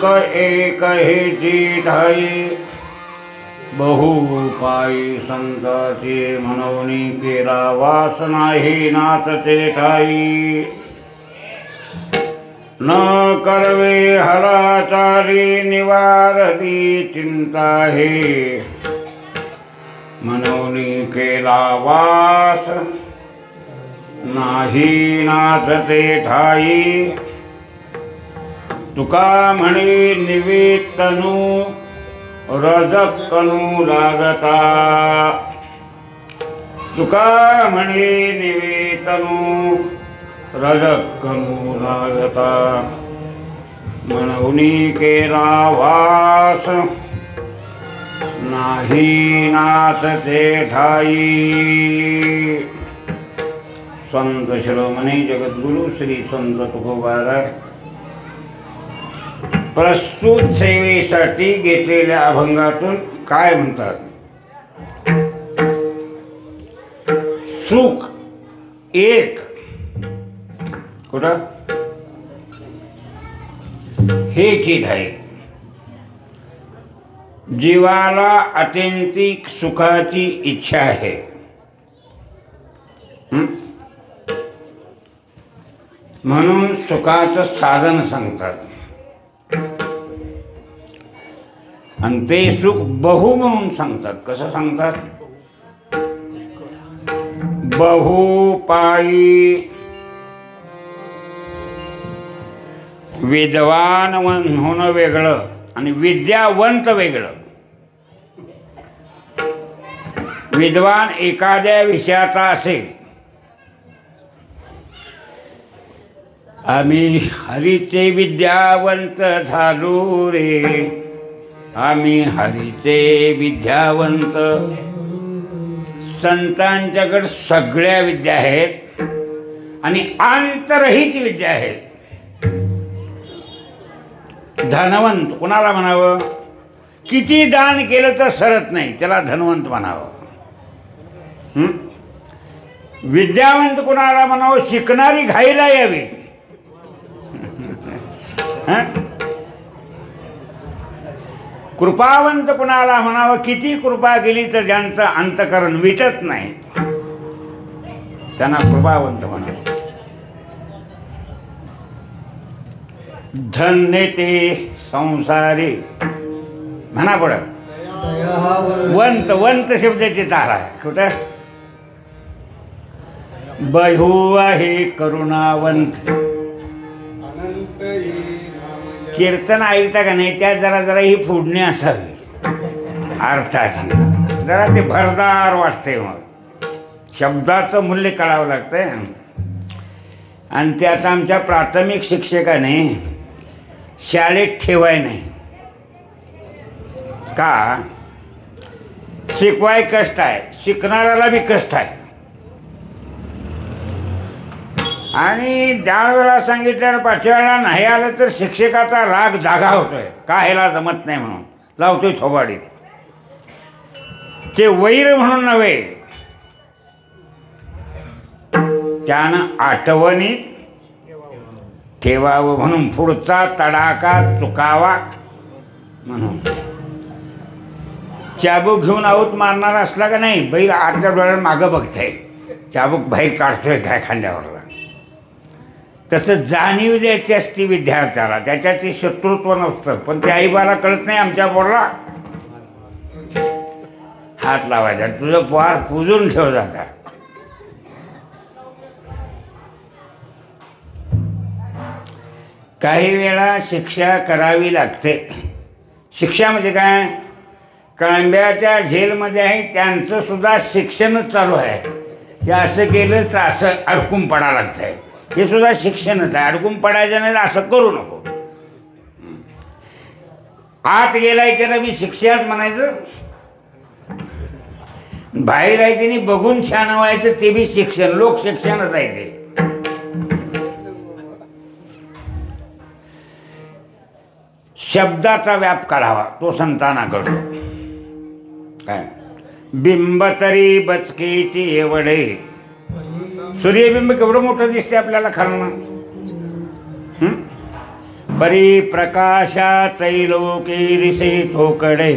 सुख एक हेची ठाई बहु पायी संताची म्हणून केला वास नाही नाथ ते ठाई न करवे हराचारी निवारली चिंता हे म्हणून केला वास नाही नाथ ते ठाई तुका म्हणे निवेतनु रजकनु लागता तुका म्हणे निवेतनु रजकनु लागता म्हणून केला वास नाही नाथ ते ठाई संत शिरोमणी जगद्गुरु श्री संत तुकोबाराय प्रस्तुत सेवेसाठी घेतलेल्या अभंगातून काय म्हणतात? सुख एक कुठं हे चित आहे. जीवाला अत्यंतिक सुखाची इच्छा आहे. म्हणून सुखाचं साधन सांगतात आणि ते सुख बहु म्हणून सांगतात. कसं सांगतात? बहु पायी विद्वान होणं वेगळं आणि विद्यावंत वेगळं. विद्वान एखाद्या विषयाचा असेल, आम्ही हरीचे विद्यावंत झालो रे, आम्ही हरीचे विद्यावंत. संतांच्याकडे सगळ्या विद्या आहेत आणि अंतरहित विद्या आहेत. धनवंत कोणाला म्हणावं? किती दान केलं तर सरत नाही, त्याला धनवंत म्हणावं. विद्यावंत कोणाला म्हणावं? शिकणारी घाईला यावी. कृपावंत कोणाला म्हणावं? किती कृपा केली तर ज्यांचं अंतकरण विटत नाही त्यांना कृपावंत म्हणावं. धन्य ते संसारी म्हणा पडत. वंत वंत शब्दाची तार आहे. कुठं? बहु आहे करुणावंत. कीर्तन ऐकता का नाही? त्यात जरा जरा ही फोडणी असावी अर्थाची. जरा ते भरदार वाटते. मग शब्दाचं मूल्य कळावं लागतंय. आणि ते आता आमच्या प्राथमिक शिक्षकाने शाळेत ठेवाय नाही का? शिकवाय कष्ट आहे, शिकणाऱ्याला बी कष्ट आहे. आणि त्यावेळेला सांगितल्यानं पाचव्या वेळा नाही आलं तर शिक्षकाचा राग जागा होतोय. का ह्याला जमत नाही म्हणून लावतोय थोबाडीत. ते वैर म्हणून नव्हे, त्यानं आठवणीत ठेवावं म्हणून, पुढचा तडाका चुकावा म्हणून. चाबूक घेऊन आऊत मारणार असला का नाही, बैल आतल्या डोळ्यात मागं बघतंय, चाबूक बाहेर काढतोय काय खांद्यावरला. तसं जाणीव द्यायची असती विद्यार्थ्याला, त्याच्यात ते शत्रुत्व नसतं. पण ते आईबाला कळत नाही. आमच्या पोरला हात लावायचा, तुझं पोर पुजून ठेव जाता. काही वेळा शिक्षा करावी लागते. शिक्षा म्हणजे काय? कांब्याच्या झेलमध्ये आहे त्यांचं सुद्धा शिक्षणच चालू आहे. हे असं केलं तर असं अडकून पडावं लागतं आहे. हे सुद्धा शिक्षणच आहे. अडकून पडायचं नाही, असं करू नको. आत गेलाय त्याला मी शिक्षाच म्हणायचं. बाहेर आहे त्यांनी बघून छान व्हायचं, ते बी शिक्षण. लोक शिक्षणच आहे ते. शब्दाचा व्याप काढावा, तो संतांना कळतो. काय? बिंब तरी बचकीची एवढे. सूर्यबिंब केवढं मोठं दिसते आपल्याला खालनं. परी प्रकाशा त्रैलोकी दिसे थोकडे.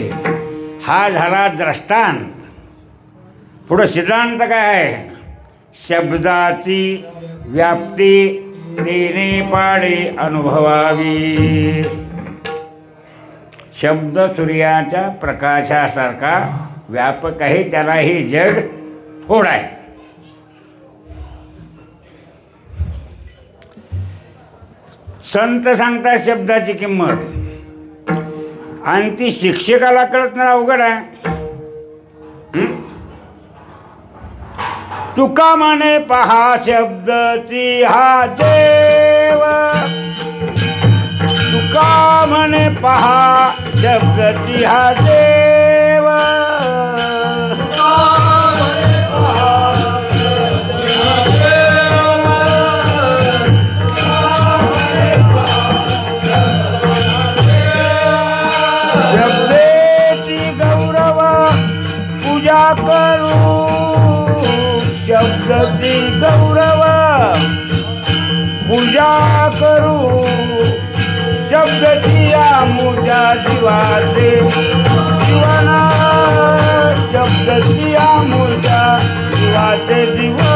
हा झाला दृष्टांत. पुढं सिद्धांत काय आहे? शब्दाची व्याप्ती तेने पाडे अनुभवावी. शब्द सूर्याच्या प्रकाशासारखा व्यापक आहे, त्याला हे जग थोड आहे. संत सांगतात शब्दाची किंमत, आणि ती शिक्षकाला कळत नाही, अवघड आहे. तुका म्हणे पहा शब्दची हा देव, तुका म्हणे पहा शब्दची हा देव. शब्देची गौरव पूजा करू, शब्दची गौरव पूजा करू. शब्दची आमुजा जीवाचे जीवना, शब्दची आमुजा जीवाचे जीवन.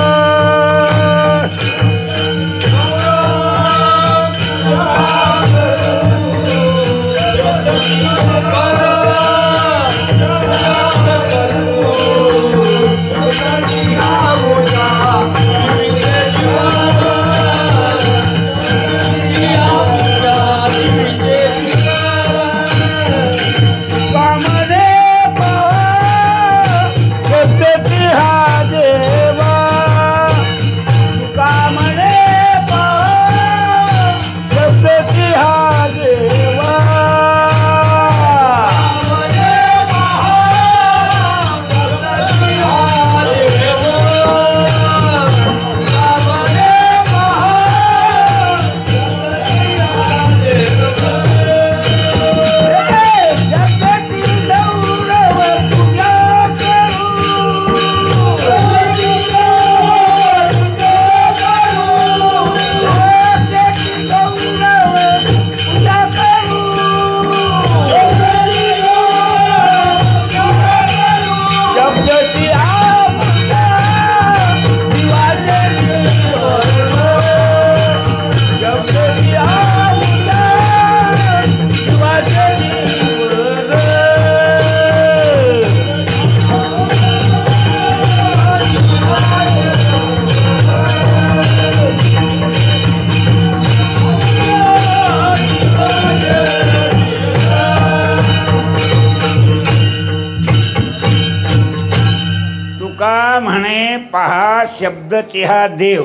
पहा शब्दची हा देव.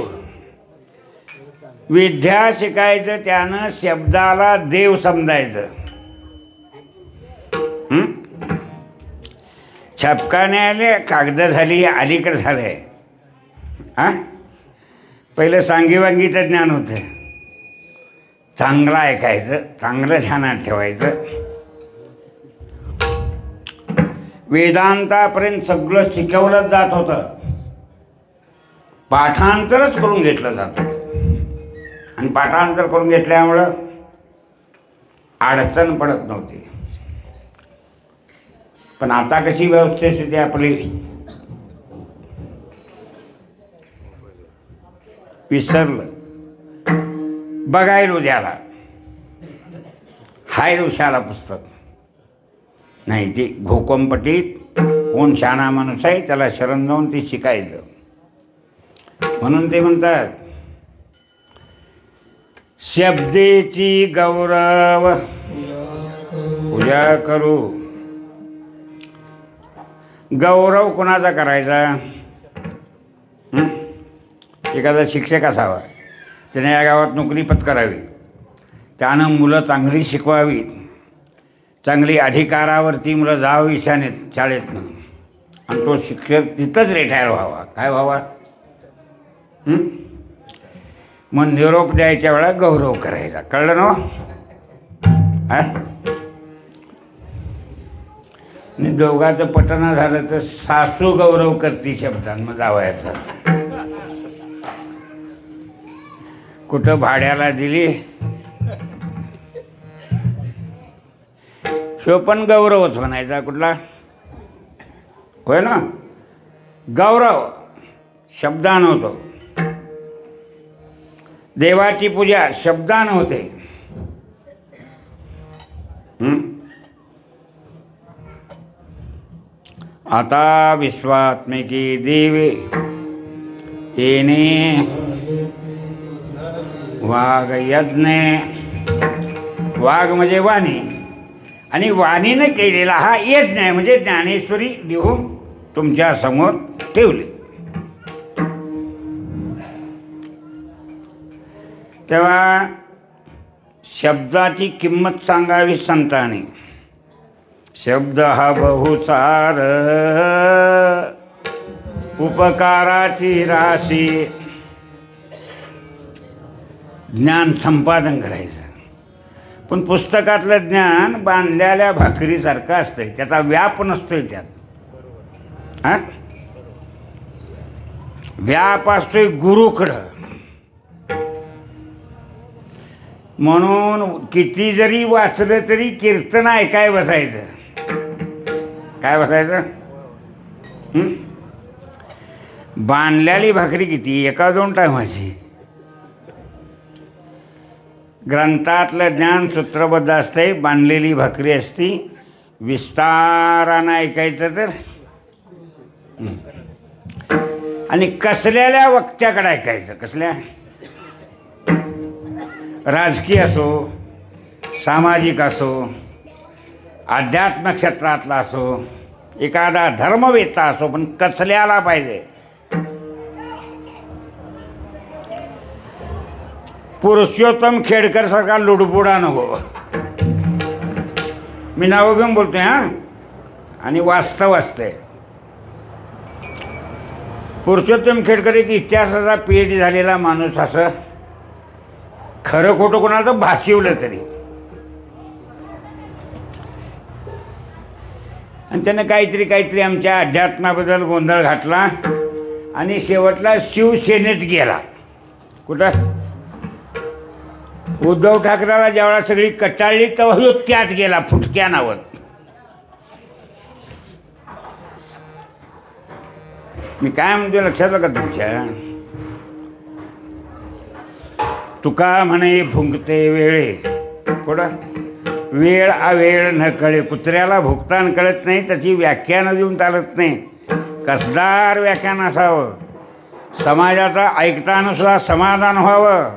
विद्या शिकायचं त्यानं शब्दाला देव समजायचं. छपकाने आले, कागद झाली, अलीकडे झालंय. पहिलं सांगीवांगीचं ज्ञान होतं. चांगलं ऐकायचं, चांगलं ध्यानात ठेवायचं. वेदांतापर्यंत सगळं शिकवलं जात होतं. पाठांतरच करून घेतलं जातं, आणि पाठांतर करून घेतल्यामुळं अडचण पडत नव्हती. पण आता कशी व्यवस्थित आपली विसरलं. बघायला उद्याला हाय उशाला पुस्तक नाही, ती घोकंपटीत कोण शहाणा माणूस आहे त्याला शरण जाऊन ते शिकायचं. म्हणून ते म्हणतात शब्देची गौरव पूजा करू. गौरव कोणाचा करायचा? एखादा शिक्षक असावा, त्याने या गावात नोकरी पत्करावी, त्यानं मुलं चांगली शिकवावी, चांगली अधिकारावरती मुलं जावी शाळेतनं, आणि तो शिक्षक तिथंच रिटायर व्हावा. काय व्हावा? मग निरोप द्यायच्या वेळा गौरव करायचा. कळलं ना? आणि दोघांचं पटना झालं तर सासू गौरव करती शब्दांमध्ये जावायचा. कुठं भाड्याला दिली ह्यो पण गौरवच म्हणायचा कुठला, होय ना, गौरव शब्दान होतो. देवाची पूजा शब्दान होते. आता विश्वात्मिकी देवे येणे वाघ यज्ञ. वाघ म्हणजे वाणी, आणि वाणीनं केलेला हा यज्ञ आहे, म्हणजे ज्ञानेश्वरी लिहून तुमच्या समोर ठेवले. तेव्हा शब्दाची किंमत सांगावी संतांनी. शब्द हा बहुसार उपकाराची राशी. ज्ञान संपादन करायचं, पण पुस्तकातलं ज्ञान बांधलेल्या भाकरीसारखं असतंय, त्याचा व्याप नसतोय त्यात. हा, व्याप असतोय गुरुकडं. म्हणून किती जरी वाचलं तरी कीर्तन ऐकाय बसायचं. काय बसायचं? बांधलेली भाकरी किती, एका दोन टायमाची. ग्रंथातलं ज्ञान सूत्रबद्ध असते, बांधलेली भाकरी असती. विस्तारानं ऐकायचं तर, आणि कसलेल्या वक्त्याकडे ऐकायचं. कसल्या? राजकीय असो, सामाजिक असो, अध्यात्म क्षेत्रातला असो, एखादा धर्मवेत्ता असो, पण कसल्याला पाहिजे. पुरुषोत्तम खेडकर सारखा लुडबुडा नको. मी नावं घेऊन बोलतोय हा, आणि वास्तव असतंय. पुरुषोत्तम खेडकर एक इतिहासाचा PhD झालेला माणूस. असं खरं खोटं कोणाला तर भाशिवलं तरी, आणि त्यानं काहीतरी आमच्या अध्यात्माबद्दल गोंधळ घातला, आणि शेवटला शिवसेनेत गेला. कुठं? उद्धव ठाकरेला ज्यावेळा सगळी कटाळली तेव्हा ह्यो त्यात गेला फुटक्या नावत. मी काय म्हणतो लक्षात का तुमच्या? तुका म्हणे भुंकते वेळे. पुढं वेळ अवेळ न कळे. कुत्र्याला भुकतान कळत नाही, त्याची व्याख्यानं देऊन चालत नाही. कसदार व्याख्यान असावं. समाजाचा ऐकताना सुद्धा समाधान व्हावं,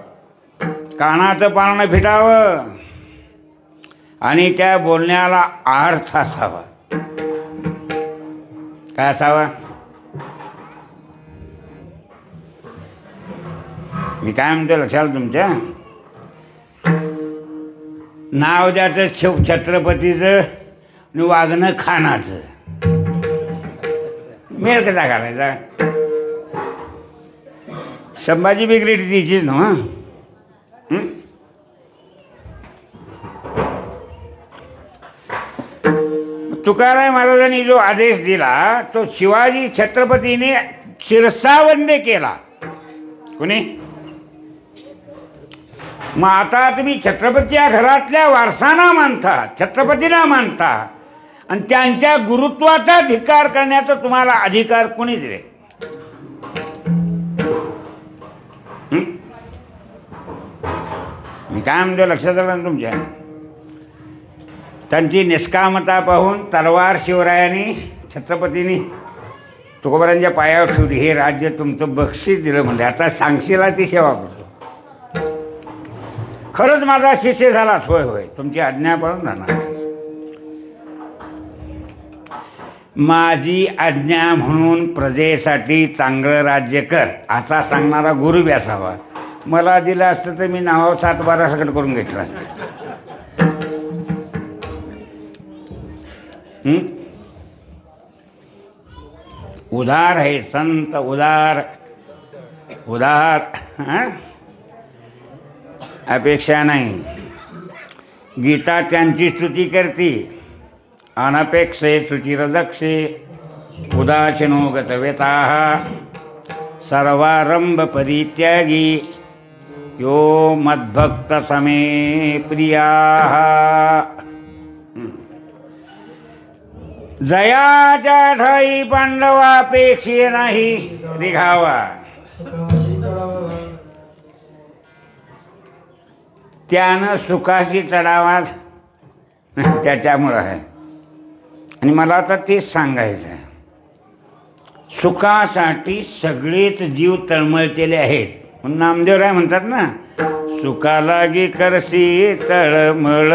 कानाचं पारणं फिटावं, आणि त्या बोलण्याला अर्थ असावा. काय असावा? मी काय म्हणतो लक्षात तुमच्या? नाव द्यायचं छत्रपतीचं आणि वागणं खानाचं. मेळ कसा घालायचा? संभाजी बिग्रेट तिचीच ना. तुकाराम महाराजांनी जो आदेश दिला तो शिवाजी छत्रपतीने शिरसावंदे केला. कोणी? मग आता तुम्ही छत्रपतीच्या घरातल्या वारसांना मानता, छत्रपतींना मानता, आणि त्यांच्या गुरुत्वाचा धिक्कार करण्याचा तुम्हाला अधिकार कोणी दिले? मी काय म्हणतो लक्षात आलं ना तुमच्या? त्यांची निष्कामता पाहून तलवार शिवरायांनी छत्रपतींनी तुकोबारांच्या पायावर ठेवली. हे राज्य तुमचं बक्षीस दिलं म्हणजे आता सांगशीला ती सेवा करतो. खरंच माझा शिष्य झालाच. होय होय, तुमची आज्ञा पाळून राहणार. माझी आज्ञा म्हणून प्रजेसाठी चांगलं राज्य कर असा सांगणारा गुरु बी असावा. मला दिलं असतं तर मी नावावर 7-12 सकट करून घेतलं असतं. उदार है संत, उदार उदार. अपेक्षा नाही. गीता त्यांची स्तुती करते. अनपेक्षे सुचिरदक्षे उदासीनो गतव्यताः सर्वारंभ परित्यागी यो मद्भक्त समे प्रियाः. जयाच्या ठाई पांडवापेक्षे नाही रिघावा. त्यानं सुखाशी चढावा त्याच्यामुळं आहे. आणि मला आता तेच सांगायचं आहे, सुखासाठी सगळेच जीव तळमळतेले आहेत. म्हणून नामदेवराय म्हणतात ना, सुखालागी करसी तळमळ.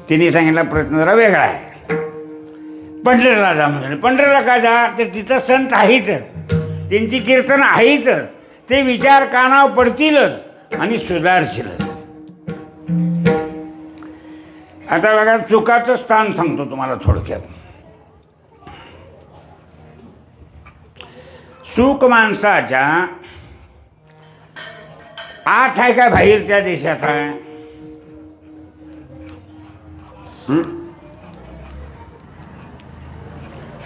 तिने सांगितला प्रश्न जरा वेगळा आहे. पंढरीला जा म्हणजे पंढरीला का जा, तर तिथं संत आहेतच, त्यांची कीर्तन आहेतच, ते विचार कानावर पडतीलच आणि सुधारशीलच. आता बघा, सुखाचं स्थान सांगतो तुम्हाला थोडक्यात. सुख माणसाच्या आत आहे का बाहेरच्या देशात आहे?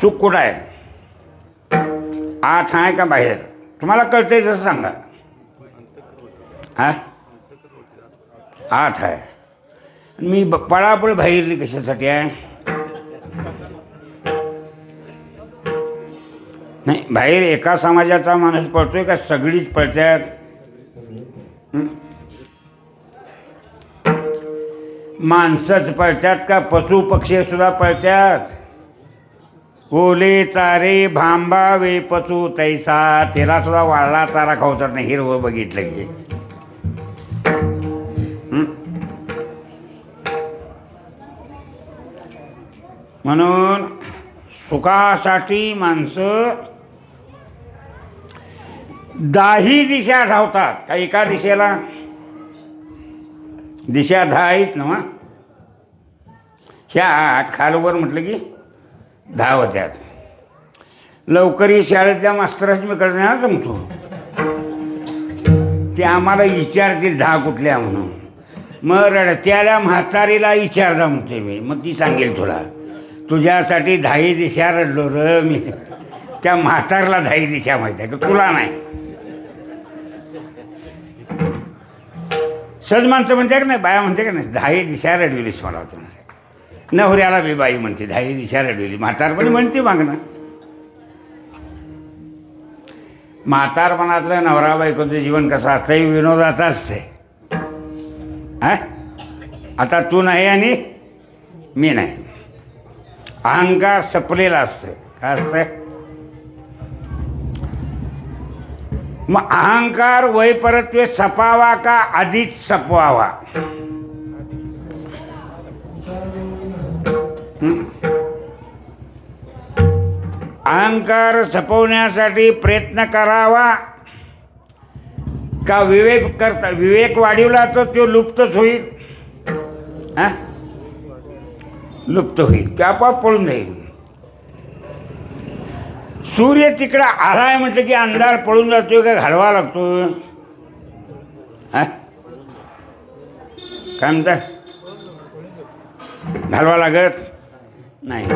सुख कुठं आहे? आत आहे का बाहेर? तुम्हाला कळतंय तसं सांगा. हा, आत आहे. मी पळापळ बाहेरली कशासाठी आहे? नाही, बाहेर एका समाजाचा माणूस पळतोय का सगळीच पळत्यात? माणसंच पळत्यात का पशु पक्षी सुद्धा पळत्यात? ओले चारे भांबावे पशु तैसा, त्याला सुद्धा वाळला चारा खावतात नाही हिरवं बघितलं की. म्हणून सुखासाठी माणसं दाही दिशा धावतात. का एका दिशेला दिशा 10 आहेत ना? ह्या खालवर म्हटलं की 10 होत्यात. लवकरी शाळेतल्या मास्तराची मी कळत नाही जमतो, ते आम्हाला विचारतील 10 कुठल्या म्हणून. मग रडत्याला म्हातारीला विचारदा म्हणते मी, मग ती सांगेल तुला तुझ्यासाठी 10 दिशा रडलो र मी. त्या म्हातारला 10 दिशा माहीत आहे का तुला नाही? सहज माणसं म्हणते का नाही, बाया म्हणते का नाही 10 दिशा रडविलीस मला तुम्ही. नवऱ्याला बी बाई म्हणते 10 दिशा रडविली. म्हातारपणी म्हणते मागणं. म्हातारपणातलं नवरा बायकोचं जीवन कसं असतं हे विनोदाचं असते. हा, आता तू नाही आणि मी नाही, अहंकार सपलेला असतं. काय असतंय? मग अहंकार वैपरत्वे सपावा का आधीच सपवावा? अहंकार सपवण्यासाठी प्रयत्न करावा का विवेक वाढीवला तर तो लुप्तच होईल. हा, लुप्त होईल, ते आपोआप पळून जाईल. सूर्य तिकडं आलाय म्हटलं की अंधार पळून जातोय का घालवा लागतोय? हा, काय म्हणता? घालवा लागत नाही.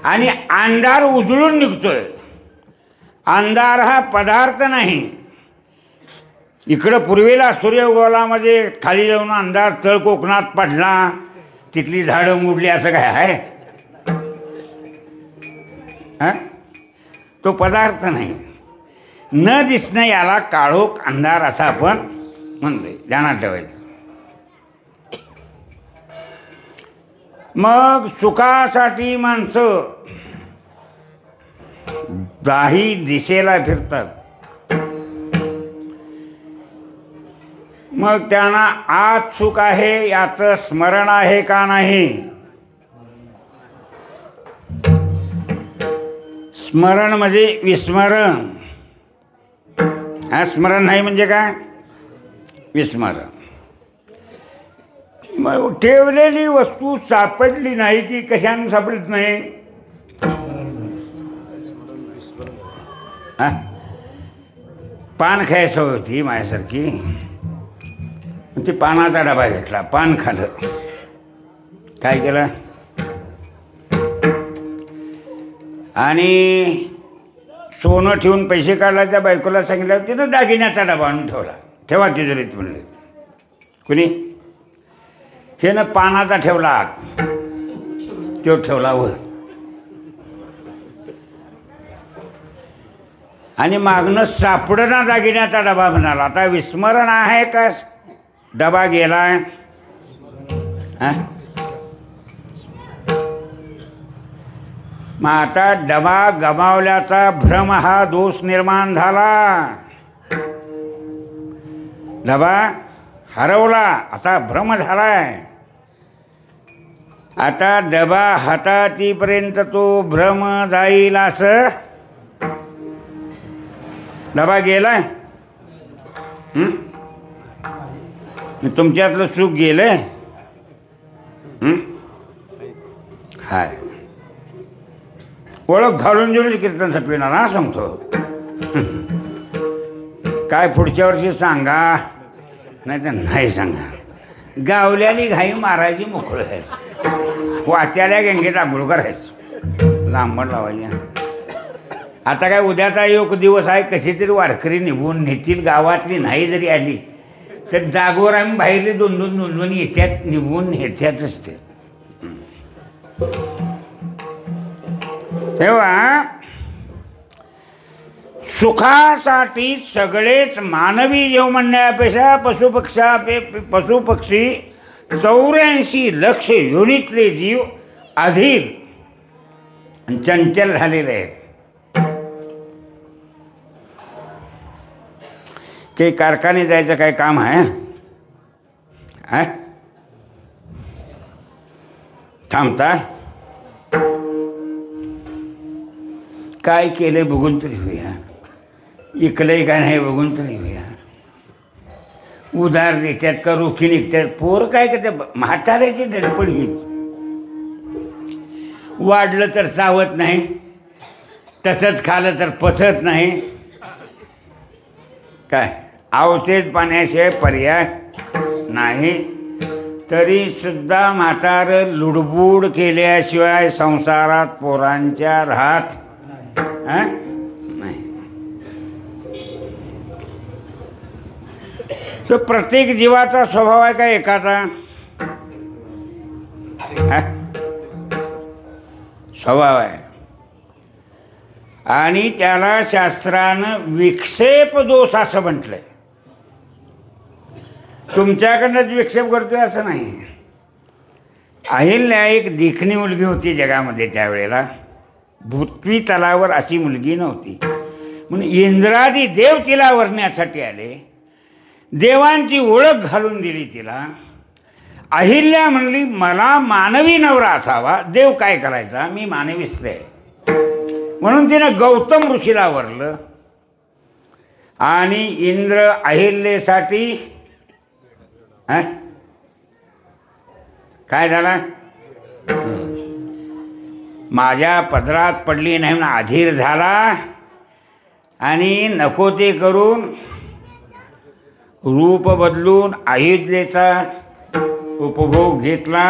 आणि अंधार उजळून निघतोय. अंधार हा पदार्थ नाही. इकडं पूर्वेला सूर्य उगवलामध्ये खाली जाऊन अंधार तळ कोकणात पडला, तिथली झाडं मोडली, असं काय आहे? हा, तो पदार्थ नाही. न दिसणं याला काळोख अंधार असं आपण म्हणतोय, ध्यानात ठेवायचं. मग सुखासाठी माणसं 10 दिशेला फिरतात. मग त्यांना आत सुख आहे याचं स्मरण आहे का नाही? स्मरण म्हणजे विस्मरण. हा, स्मरण नाही म्हणजे काय? विस्मरण. मग ठेवलेली वस्तू सापडली नाही की कशाने सापडत नाही? हा, पान खायचं होती माझ्यासारखी, ती पानाचा डबा घेतला, पान खाल्लं. काय केलं? आणि सोनं ठेवून पैसे काढला. त्या बायकोला सांगितलं, तिथं दागिन्याचा डबा आणून ठेवला. ठेवा तिजोरीत म्हणले. कुणी? हे ना पानाचा ठेवला आत, तो ठेवला वर आणि मागणं सापडना दागिन्याचा डबा म्हणाला. आता विस्मरण आहे का डबा गेलाय? मग आता डबा गमावल्याचा भ्रम हा दोष निर्माण झाला. डबा हरवला असा भ्रम झालाय. आता डबा हातात येईपर्यंत तो भ्रम जाईल असं. डबा गेलाय, तुमच्यातलं सुख गेलंय. हाय ओळख घालून घेऊन कीर्तन सपविणार हा सांगतो. काय पुढच्या वर्षी सांगा, नाही तर नाही सांगा. गावल्याली घाई मारायची मोकळं आहे, वात्याल्या गंगेत आंघोळ करायचं, लांबण लावायची. आता काय उद्याचा योग दिवस आहे, कशी तरी वारकरी निघून नेतील. गावातली नाही जरी आली तर जागोवर आम्ही बाहेरले दोन दोन दोन दोन येत्यात, निघून येत्यातच ते. तेव्हा सुखासाठी सगळेच मानवी जीव म्हणण्यापेक्षा पशुपक्षी 84 लक्ष योनीतले जीव अधीर आणि चंचल झालेले आहेत. काही कारखाने जायचं काय काम आहे? थांबता काय केलंय बघून तरी होऊया, इकलंय का नाही बघून तरी होऊया. उधार देतात का रोखी निघतात. पोर काय करते, म्हाताऱ्याची धडपड घेईल. वाढलं तर चावत नाही, तसंच खालं तर पचत नाही. काय औषध पाण्याशिवाय पर्याय नाही. तरी सुद्धा म्हातारं लुडबुड केल्याशिवाय संसारात पोरांच्या राहत नाही. तो प्रत्येक जीवाचा स्वभाव आहे का एकाचा? स्वभाव आहे. आणि त्याला शास्त्रानं विक्षेप दोष असं म्हटलंय. तुमच्याकडनंच विक्षेप करतोय असं नाही. अहिल्या एक देखणी मुलगी होती जगामध्ये त्यावेळेला. पृथ्वी तलावर अशी मुलगी नव्हती. म्हणून इंद्रादी देव तिला वरण्यासाठी आले. देवांची ओळख घालून दिली तिला. अहिल्या म्हणली मला मानवी नवरा असावा. देव काय करायचा, मी मानवी स्त्री आहे. म्हणून तिनं गौतम ऋषीला वरलं. आणि इंद्र अहिल्यासाठी काय झाला, माझ्या पदरात पडली नाही म्हणून अधीर झाला. आणि नको ते करून रूप बदलून अहिल्याचा उपभोग घेतला.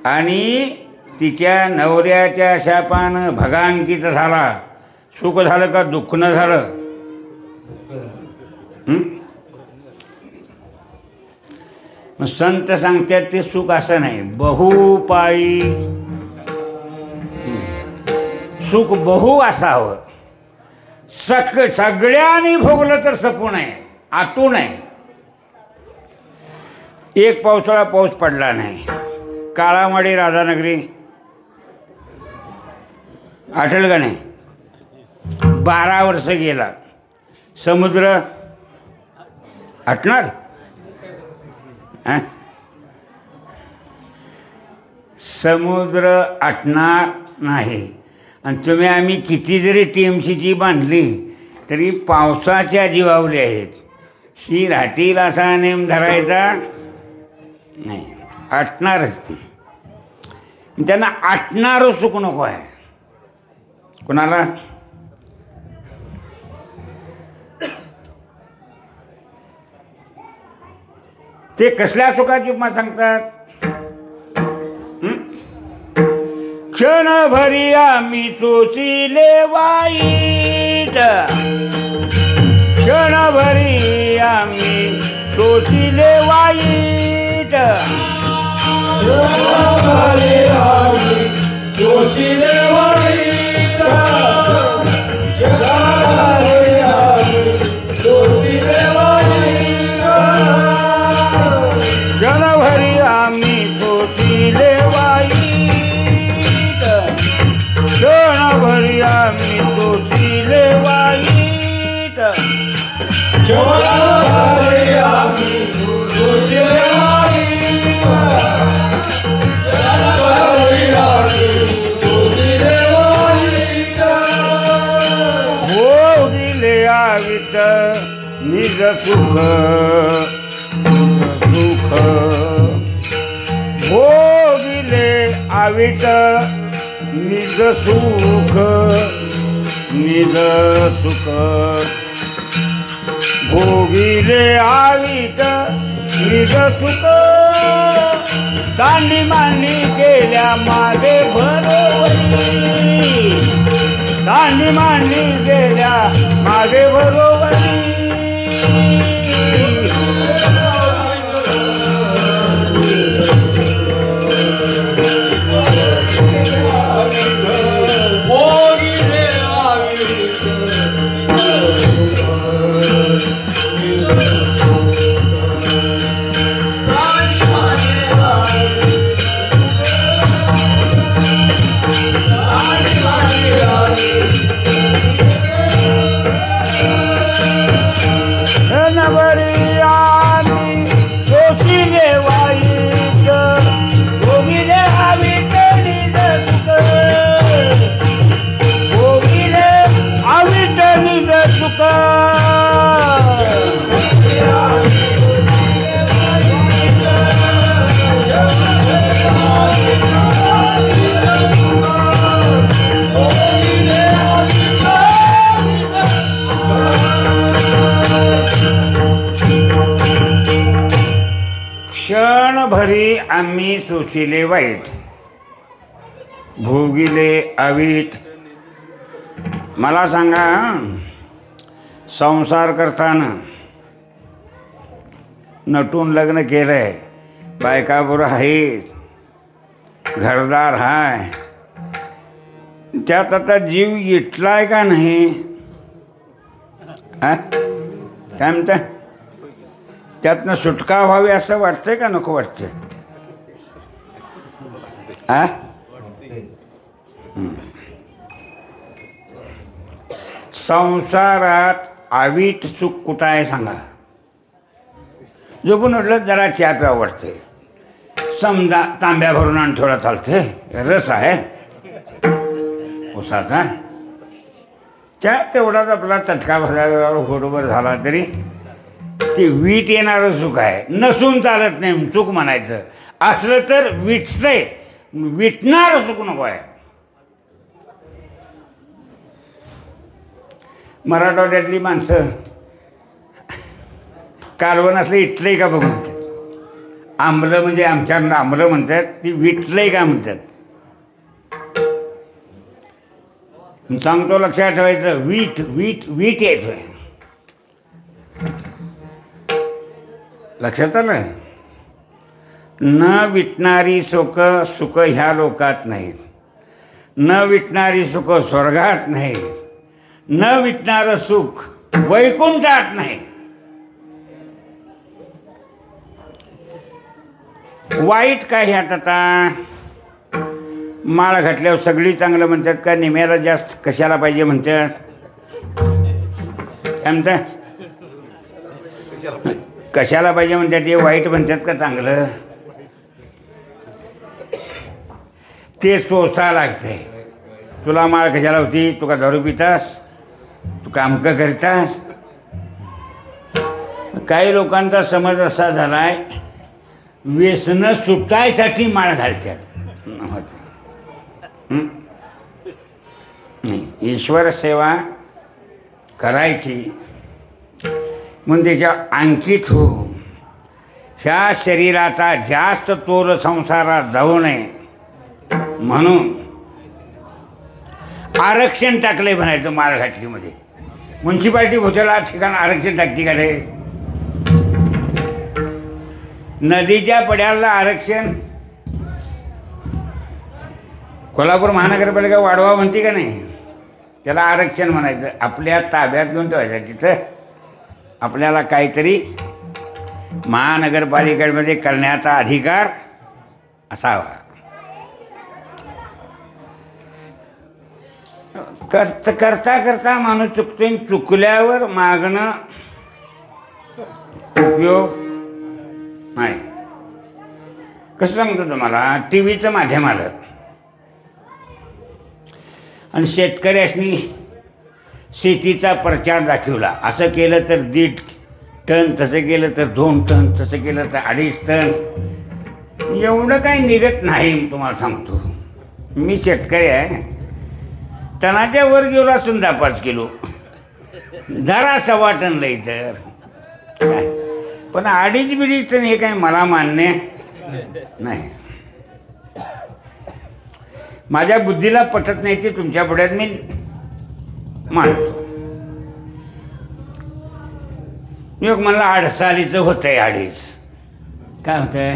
आणि तिच्या नवऱ्याच्या शापानं भगांकित झाला. सुख झालं का दुःख न झालं? मग संत सांगतात ते सुख असं नाही, बहुपायी सुख बहु असावं. सगळ्यांनी भोगलं तर सपू नये, आतू नये. एक पावसाळा पाऊस पडला नाही. काळामाडी राधानगरी आठवलं का नाही? 12 वर्ष गेला. समुद्र हटणार? समुद्र आटणार नाही. आणि तुम्ही आम्ही किती जरी टीएमसीची बांधली तरी पावसाच्या जीवावली आहेत. ही राहतील असा नेम धरायचा नाही, आटणारच ती. त्यांना आटणारं सुख नको आहे. कोणाला? ते कसल्या सुखाची उपमा सांगतात? क्षणभरी आम्ही सोसिले वाईट, क्षणभरी आम्ही सोसिले वाईट. जनभरी आम्ही सोचिले वाईट, जनभरी आम्ही सोचिले वाईट, जनभरी आम्ही सोचिले वाईट, जनभरी आम्ही सोचिले वाईट, भोगिले आवित निज सुख, सुख भोगिले आवित निज सुख, निज सुख भोगिले आवित निज सुख, दांडी मांडी गेल्या मागे बरोबरी, दांडी मांडी गेल्या मागे बरोबरी, जनभरी आम्ही सोचिले वाईट, भोगिले आवित निज सुख, भोगिले आवित निज सुख, क्षणभरी आम्ही सोचिले वाईट, भोगिले आवीत. मला सांगा, संसार करताना नटून लग्न केलंय, बायका बरोबर आहेत, घरदार हाय, त्यात आता जीव इटलाय का नाही? काय म्हणता? त्यातनं सुटका व्हावी असं वाटतंय का नको वाटतंय? संसारात आवीत सुख कुठं आहे सांगा? झोपून उठलं जरा चहा प्यावं वाटते, समजा तांब्या भरून आणि थोडा चालते, रस आहे उसाचा, चहा तेवढाच आपला चटका भरला घोडोबर झाला तरी ते वीट येणारं सुख आहे. नसून चालत नाही सुख म्हणायचं, असलं तर विटतंय, विटणारं सुख नको आहे. मराठवाड्यातली माणसं कालवण असलं इटलंय का बघ म्हणतात, आंबलं म्हणजे आमच्याकडं आंबलं म्हणतात, ती विटलंय का म्हणतात. सांगतो लक्षात ठेवायचं, वीट वीट वीट यायचोय. लक्षात आलं? न विटणारी सुख सुख ह्या लोकात नाहीत, न विटणारी सुख स्वर्गात नाही, न विटणारं सुख वैकुंठात नाही. वाईट काय ह्यात आता? माळ घातल्यावर सगळी चांगलं म्हणतात का निम्याला जास्त कशाला पाहिजे म्हणतात? काय म्हणतात? कशाला पाहिजे म्हणतात? ते वाईट म्हणतात का चांगलं? ते सोसा लागतंय. तुला माळ कशाला होती? तू का दारू पितास? तू का अमकं करतास? काही लोकांचा समज असा झालाय, व्यसनं सुटायसाठी माळ घालतात. ईश्वर सेवा करायची म्हणून त्याच्या अंकित हो. ह्या शरीराचा जास्त तोल संसारात जाऊ नये म्हणून आरक्षण टाकलंय म्हणायचं. माळ घाटलीमध्ये म्युन्सिपाल्टी भोतेला ठिकाण आरक्षण टाकते का रे? नदीच्या पड्याला आरक्षण कोल्हापूर महानगरपालिका वाढवा म्हणते का नाही, त्याला आरक्षण म्हणायचं. आपल्या ताब्यात घेऊन ठेवायचं. तिथं आपल्याला काहीतरी महानगरपालिकेमध्ये करण्याचा अधिकार असावा. करता करता माणूस चुकतो. चुकल्यावर मागणं उपयोग नाही. कसं सांगतो तुम्हाला, टी व्हीचं माध्यम आलं आणि शेतकऱ्यांनी शेतीचा प्रचार दाखवला. असं केलं तर 1.5 टन, तसं केलं तर 2 टन, तसं केलं तर 2.5 टन. एवढं काही निघत नाही तुम्हाला सांगतो. मी शेतकरी आहे. टनाच्या वर गेलो असून 10-5 किलो, जरा 1.25 टन लई तर, पण 2.5 टन हे काही मला मान्य नाही. माझ्या बुद्धीला पटत नाही ते तुमच्या पुढ्यात मी मानतो. एक म्हणलं 2.5 होतंय. 2.5 काय होतंय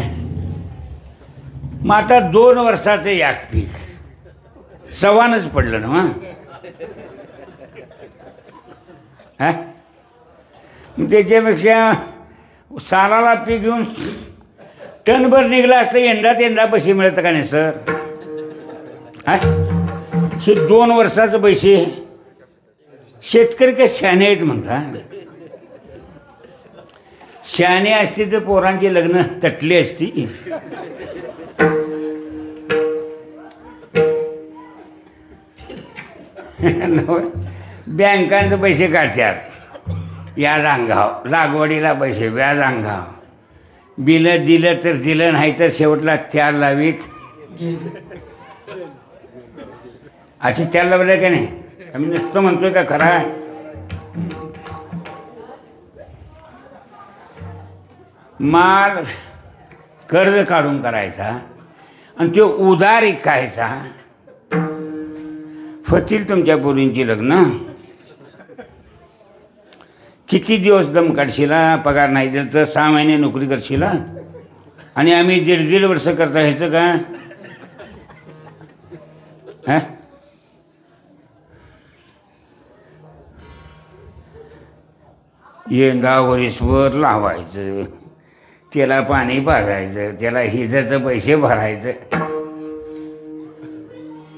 मग आता 2 वर्षाचं याक पीक 1.25 पडलं ना. हा त्याच्यापेक्षा सालाला पीक घेऊन टनभर निघला असतं. यंदा पैसे मिळतं का नाही सर? हा हे 2 वर्षाचं पैसे शेतकरी काय शहाणे आहेत म्हणता? शहाणे असते तर पोरांची लग्न तटली असती. बँकांचे पैसे काढतात व्याज अंगाव, लागवडीला पैसे व्याज अंगाव, बिलं दिलं तर दिलं, नाही तर शेवटला त्यार लावीत. अशी त्यार लावलं का नाही? आम्ही नुसतं म्हणतोय का खरा? माल कर्ज काढून करायचा आणि तो उधार ऐकायचा. फतील तुमच्या पोरींची लग्न. किती दिवस दम काढशीला? पगार नाही दिला तर 6 महिने नोकरी करशीला. आणि आम्ही 1.5 वर्ष करता ह्याचं का? हा येंगावरीसवर लावायचं, त्याला पाणी पाजायचं, त्याला हिजाचं पैसे भरायचं.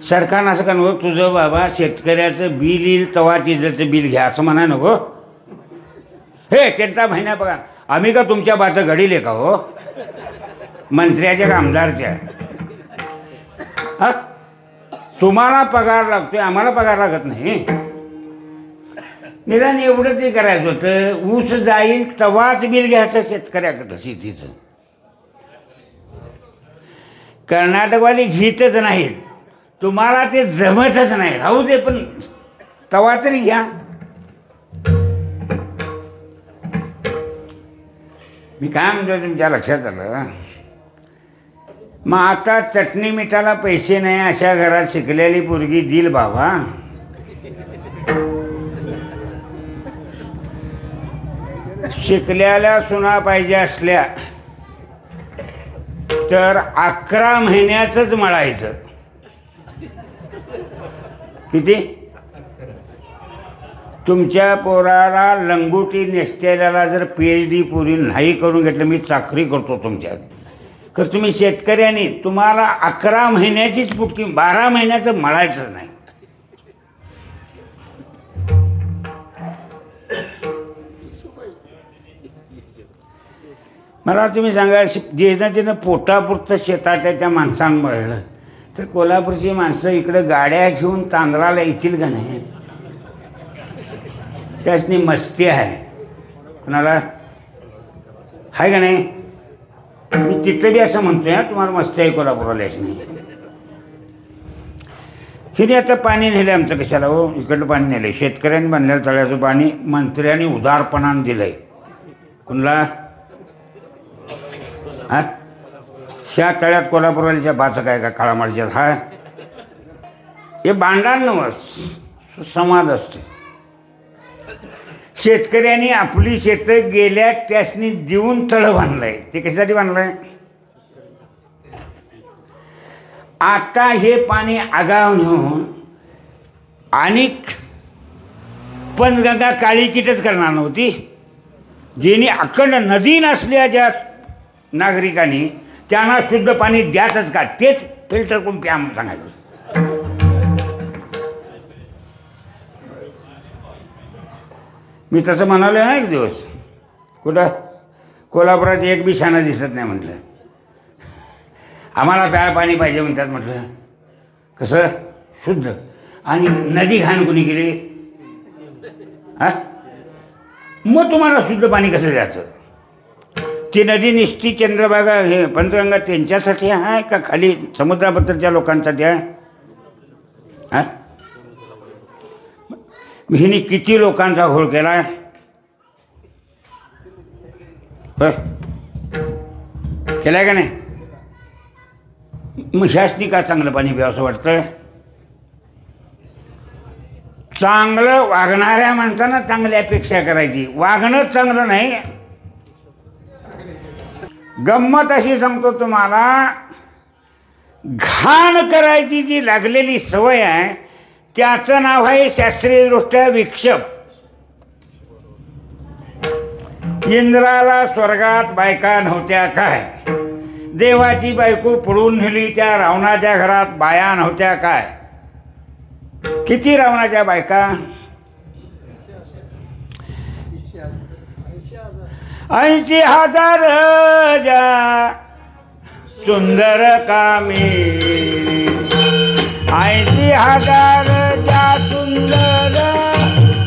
सरकारनं असं का नको, तुझं बाबा शेतकऱ्याचं बिल येईल तेव्हा तिजचं बिल घ्या असं म्हणा नको. हे त्यांचा महिना पगार. आम्ही का तुमच्या बाचं घडीले का हो? मंत्र्याच्या का आमदारच्या? हा तुम्हाला पगार लागतोय, आम्हाला पगार लागत नाही. निदान एवढं ते करायचं होतं. ऊस जाईल तेव्हाच बिल घ्यायचं शेतकऱ्याकडं शेतीचं. कर्नाटकवाली घेतच नाहीत. तुम्हाला ते जमतच नाही. राहू दे पण तेव्हा तरी घ्या. मी काय म्हणतो तुमच्या लक्षात आलं? मग आता चटणी मिठाला पैसे नाही अशा घरात शिकलेली पोरगी दिल बाबा. शिकलेल्या सुना पाहिजे असल्या तर 11 महिन्याचंच मळायचं. किती? तुमच्या पोराला लंगोटी नेसतेल्याला जर PhD पुरी नाही करून घेतलं, मी चाकरी करतो तुमच्यात, तर तुम्ही शेतकऱ्यांनी तुम्हाला 11 महिन्याचीच पुटकी, 12 महिन्याचं मळायचं नाही. मला तुम्ही सांगा, ज्यानं पोटापुरतं शेतात त्या माणसानं मळलं तर कोल्हापूरची माणसं इकडं गाड्या घेऊन तांदळाला येतील का नाही? त्यासनी मस्ती आहे. कोणाला आहे का नाही? मी तिथं बी असं म्हणतोय, तुम्हाला मस्ती आहे कोल्हापूरलाच नाही. हिने आता पाणी नेलं आमचं कशाला हो? इकडलं पाणी नेलं शेतकऱ्यांनी बांधलेलं तळ्याचं पाणी मंत्र्यांनी उदारपणानं दिलंय. कुणाला? हा ह्या तळ्यात कोल्हापूरच्या बाचं काय का काळामाडच्यात? हा हे भांडण नवस समाज असते. शेतकऱ्यांनी आपली शेतं गेल्या त्यासनी देऊन तळं बांधलंय. ते कशासाठी बांधलंय? आता हे पाणी आगाव नेऊन आणि पंचगंगा काळी किटच करणार नव्हती. ज्यांनी अखंड नदी नसल्या ज्या नागरिकांनी त्यांना शुद्ध पाणी द्यायचंच का, तेच फिल्टर करून प्या म्हणून सांगायचं. मी तसं म्हणालो ना एक दिवस, कुठं कोल्हापुरात एक बी शाणा दिसत नाही म्हटलं. आम्हाला प्यायला पाणी पाहिजे म्हणतात. म्हटलं कसं शुद्ध. आणि नदी घाण कोणी केली? हा, मग तुम्हाला शुद्ध पाणी कसं द्यायचं? ती नदी निष्ठी चंद्रभागा हे पंचगंगा त्यांच्यासाठी आहे का खाली समुद्राबद्दलच्या लोकांसाठी आहे? हा, हिने किती लोकांचा घोळ केला आहे? केलाय का नाही? मग ह्यासनी का चांगलं पाणी प्यावं असं वाटतं? चांगलं वागणाऱ्या माणसानं चांगली अपेक्षा करायची. वागणं चांगलं नाही. गंमत अशी सांगतो तुम्हाला, घाण करायची जी लागलेली सवय आहे त्याचं नाव आहे शास्त्रीयदृष्ट्या विक्षेप. इंद्राला स्वर्गात बायका नव्हत्या काय? देवाची बायको पळून नेली त्या रावणाच्या घरात बाया नव्हत्या काय? किती रावणाच्या बायका? 80,000 ज्या सुंदर कामिनी, 80,000 ज्या सुंदर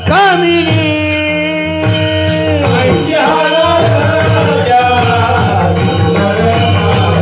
कामिनी, 80,000 ज्या सुंदर कामिनी,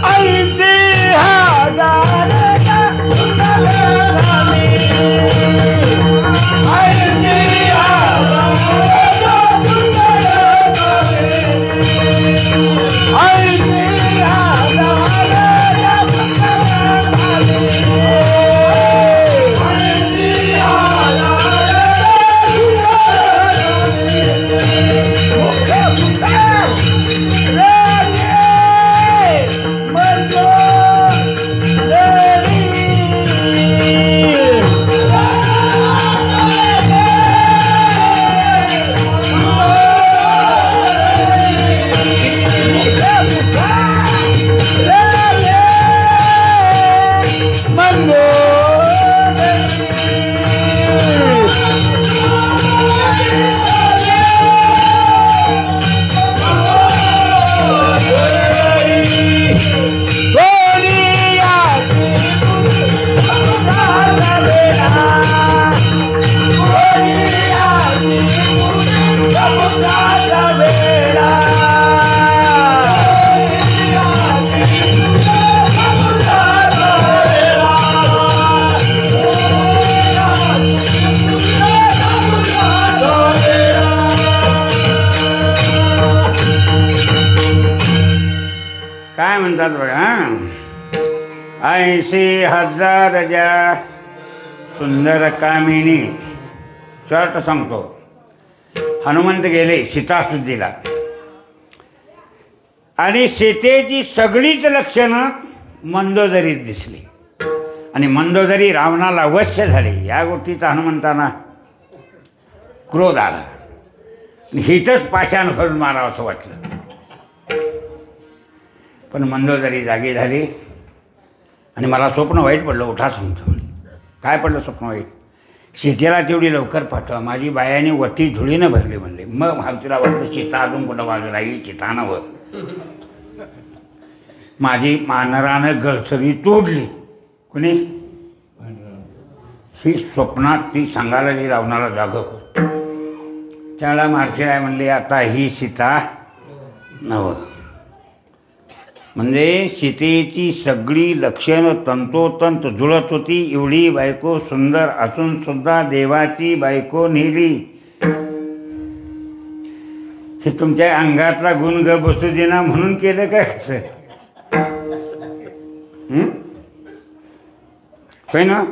80,000 म्हणतात बघा, हां 80,000 ज्या सुंदर कामिनी. शॉर्ट सांगतो. हनुमंत गेले सीतासुद्धीला आणि सीतेची सगळीच लक्षणं मंदोदरीत दिसली आणि मंदोदरी रावणाला अवश्य झाली. या गोष्टीचा हनुमंतांना क्रोध आला. हिथंच पाषाण घालून मारावं असं वाटलं. पण मंदोदरी जागी झाली आणि मला स्वप्न वाईट पडलं. उठा सांगतो. काय पडलं स्वप्न वाईट? सीतेला तेवढी लवकर पाठवा. माझी बायाने वटी धुळीनं भरली म्हणले. मग भावतीला वाटलं सीता अजून कुठं बाजूला ही चितानावर. माझी मानरानं गळसरी तोडली. कुणी? ही स्वप्नात ती सांगायला लागली रावणाला जागं कर. त्याला मार्चराय म्हणले आता ही सीता नव. म्हणजे सीतेची सगळी लक्षणं तंतोतंत जुळत होती. एवढी बायको सुंदर असून सुद्धा देवाची बायको नेली. हे तुमच्या अंगातला गुण ग बसू देना म्हणून केलं काय कसं? होय ना.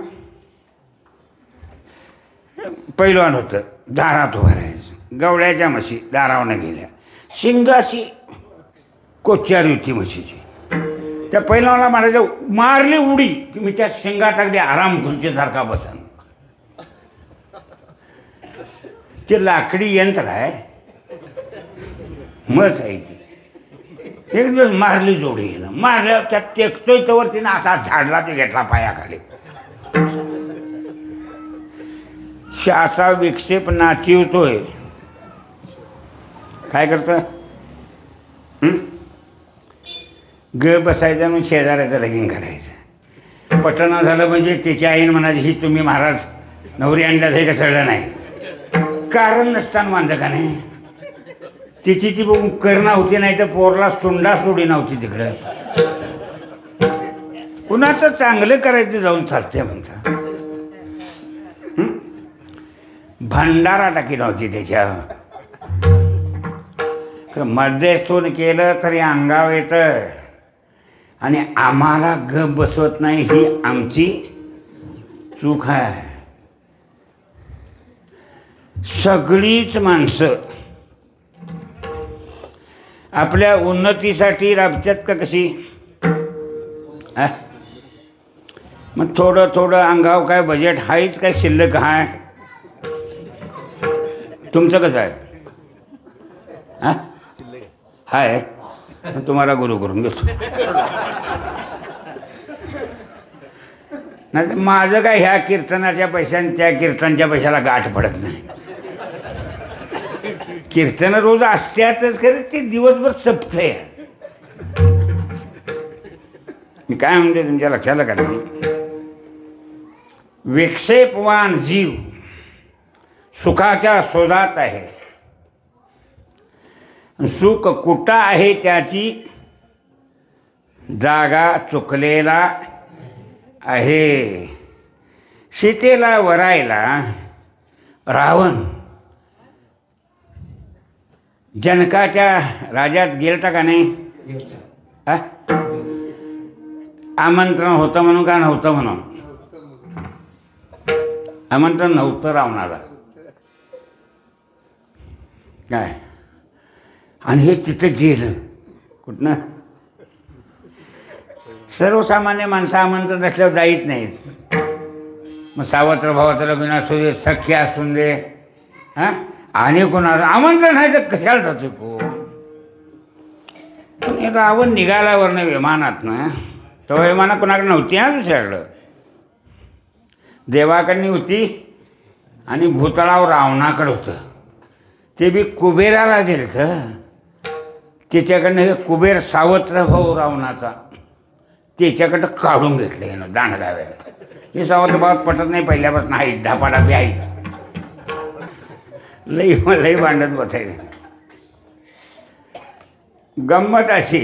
पैलवान होतं, दारात उभं राहायचं. गवळ्याच्या म्हशी दारावनं गेल्या. शिंगाशी कोच्यारी होती म्हशीची. त्या पैलवानाला मारायचं, मारली उडी की मी त्या शिंगात अगदी आराम खुर्चीसारखा बसन. ते लाकडी यंत्र आहे, मच आहे ती. एक दिवस मारली जोडी घेणं. मारल्यावर त्यात टेकतोय तोवर तिनं असा झाडला ते घेतला पायाखाली. असा विक्षेप नाचिवतोय. काय करतं? ग बसायचं म्हणून शेजाऱ्याचं लगीन करायचं. पटणं झालं म्हणजे त्याच्या आईनं म्हणायची ही तुम्ही महाराज नवरी अंड्याचं हे का सळलं नाही. कारण नसताना मानतं का नाही. तिची ती बघून करणा होती, नाही तर पोरला सोंडा सोडी नव्हती तिकडं. कुणाचं चांगलं करायचं जाऊन चालते म्हणता. भंडारा टाकी नव्हती त्याच्या. मध्यस्थून केलं तरी अंगाव येतं आणि आम्हाला गप बसवत नाही. ही आमची चूक आहे. सगळीच माणसं आपल्या उन्नतीसाठी राबतात का कशी? मग थोडं थोडं अंगाव काय बजेट हायच काय शिल्लक हाय? तुमचं कसं आहे? हाय. तुम्हाला गुरु करून घेतो. नाही माझं काय ह्या कीर्तनाच्या पैशाने त्या कीर्तनाच्या पैशाला गाठ पडत नाही. कीर्तन रोज असत्यातच खरं ते दिवसभर सपतंय. मी काय म्हणते तुमच्या लक्षात का नाही? विक्षेपवान जीव सुखाच्या शोधात आहे. सुख कुठं आहे त्याची जागा चुकलेला आहे. सीतेला वरायला रावण जनकाच्या राज्यात गेलता का नाही? आमंत्रण होतं म्हणून का नव्हतं म्हणून? आमंत्रण नव्हतं रावणाला. काय आणि हे तिथं गेलं कुठनं? सर्वसामान्य माणसं आमंत्रण असल्यावर जाईत नाहीत. मग सावत्र भावाचं लग्न असू दे, सख्य असून दे, आणि कोणाचं आमंत्रण आहे तर कशाला जातो कोण? पण रावण निघाला वरनं विमानातनं. तो विमानात कोणाकडे नव्हती दुसऱ्याकडं. देवाकडनी होती आणि भूतळावर रावणाकडं होतं. ते बी कुबेराला दिलं. त्याच्याकडनं हे कुबेर सावत्र भाऊ रावणाचा त्याच्याकडं काढून घेतलं आहे ना दांडगाव्यात. हे सावत्र भावात पटत नाही पहिल्यापासून. आहे धापाडापी आहे. लई भांडत बसायचं. गंमत अशी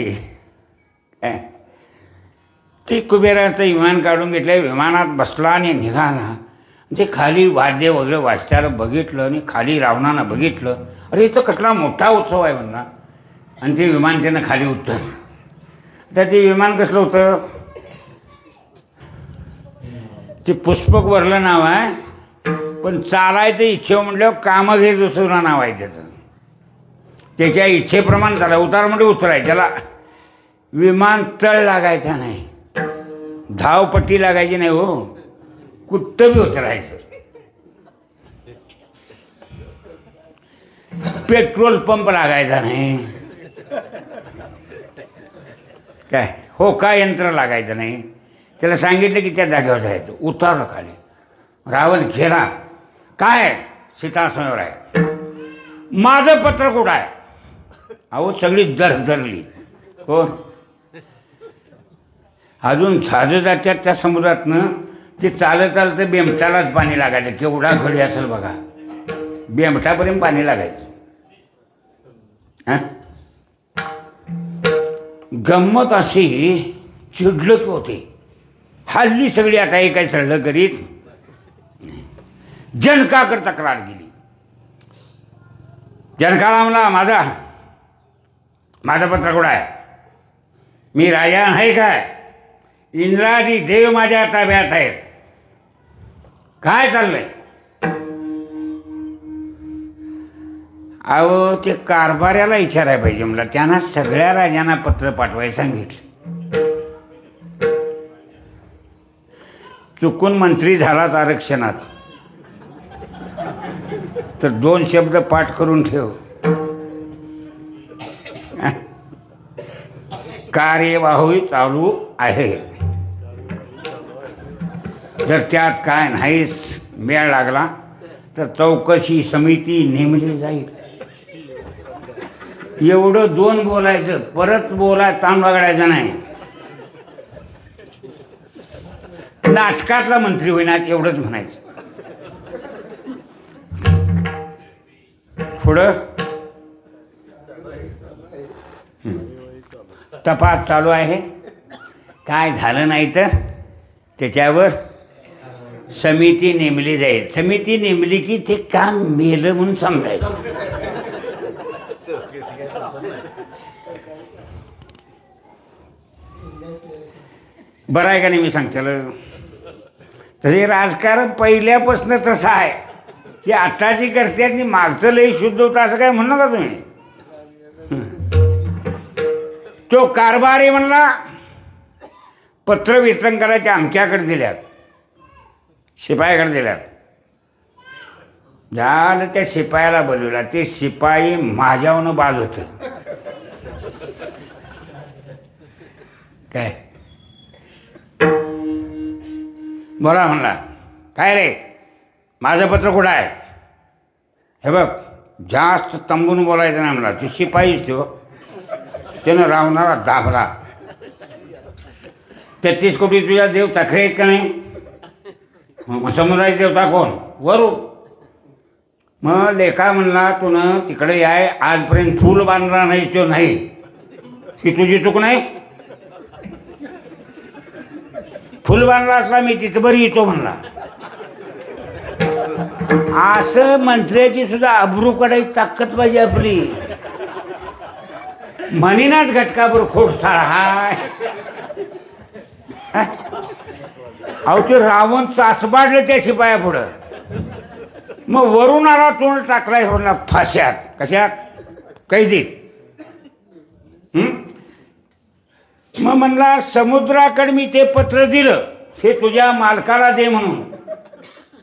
ती कुबेराचं विमान काढून घेतलं. विमानात बसला आणि निघाला. ते खाली वाद्य वगैरे वाजत्याला बघितलं आणि खाली रावणानं बघितलं. अरे इथं कसला मोठा उत्सव आहे म्हणला. आणि ते विमान त्यानं खाली उतरलं तर ते विमान कसलं होतं, ते पुष्पक वरलं नाव आहे, पण चालायचं इच्छे म्हटल्यावर कामघे दुसरं नाव आहे त्याचं. त्याच्या इच्छेप्रमाणे चालाय, उतार म्हणजे उतराय, त्याला विमान तळ लागायचा नाही, धावपट्टी लागायची नाही हो, कुठं बी उतरायचं. पेट्रोल पंप लागायचा नाही, काय होका यंत्र लागायचं नाही. त्याला सांगितलं की त्या जागेवर जायचं, उतरलं खाली. रावण घेरा, काय सीतासमोर आहे, माझं पत्र कुठं आहे. अहो सगळी धरली. कोण अजून झाजं जात्यात त्या समुद्रातनं, ते चालत चालतं बेमटालाच पाणी लागायचं. केवढा घडी असेल बघा, बेमटापर्यंत पाणी लागायचं. गंमत अशी चिडलक होते. हल्ली सगळी आता हे काय चढलं करीत, जनकाकडे तक्रार गेली. जनकाला म्हणला, माझं पत्र कुठं आहे, मी राजा आहे काय, इंद्रादी देव माझ्या ताब्यात आहेत, काय चाललंय. अहो ते कारभाऱ्याला विचारायला पाहिजे मला, त्यांना सगळ्या राजांना पत्र पाठवायला सांगितलं. चुकून मंत्री झालाच आरक्षणात तर 2 शब्द पाठ करून ठेव, कार्यवाही चालू आहे. जर त्यात काय नाहीच मेळ लागला तर चौकशी समिती नेमली जाईल. एवढं 2 बोलायचं, परत ताण वगडायचं नाही. नाटकातला मंत्री होईनात एवढंच म्हणायचं. पुढं तपास चालू आहे, काय झालं नाही तर त्याच्यावर समिती नेमली जाईल. समिती नेमली की ते काम मेलं म्हणून समजायचं. बरं आहे का नाही मी सांगतेलं. तसे राजकारण पहिल्यापासून तसं आहे की आत्ताची करते आणि मागचं लई शुद्ध होतं असं काय म्हणू नका तुम्ही. तो कारभारी म्हणला पत्र वितरण करायचे आमच्याकडे दिल्यात, शिपायाकडे दिल्यात. झालं त्या शिपायाला बोलवला, ते शिपाई माझ्यावरनं बाज होतं. काय बोला म्हणला, काय रे माझं पत्र कुठं आहे. हे बघ जास्त तंबून बोलायचं नाही म्हणला. तू शिपाईच ठेव. त्यानं रावणारा दाबला. 33 कोटी तुझ्या देव तखरे आहेत का नाही. समुद्राचे देवता कोण, वरू. मग लेखा म्हणला तुनं तिकडे याय, आजपर्यंत फूल बांधला नाही तो नाही, ही तुझी चूक नाही. फुल बांधला असला मी तिथं बरी येतो म्हणला. असं मंत्र्याची सुद्धा अब्रू काढायची ताकद पाहिजे आपली. म्हणीनाच घटकाभर खोट साळा हाय. अहो ते रावण चाचबाडलं त्या शिपाया पुढं. मग वरून आला तोंड टाकलाय म्हणला फाश्यात. कशात, कैदीत. मग म्हणला समुद्राकडे मी ते पत्र दिलं, हे तुझ्या मालकाला दे म्हणून.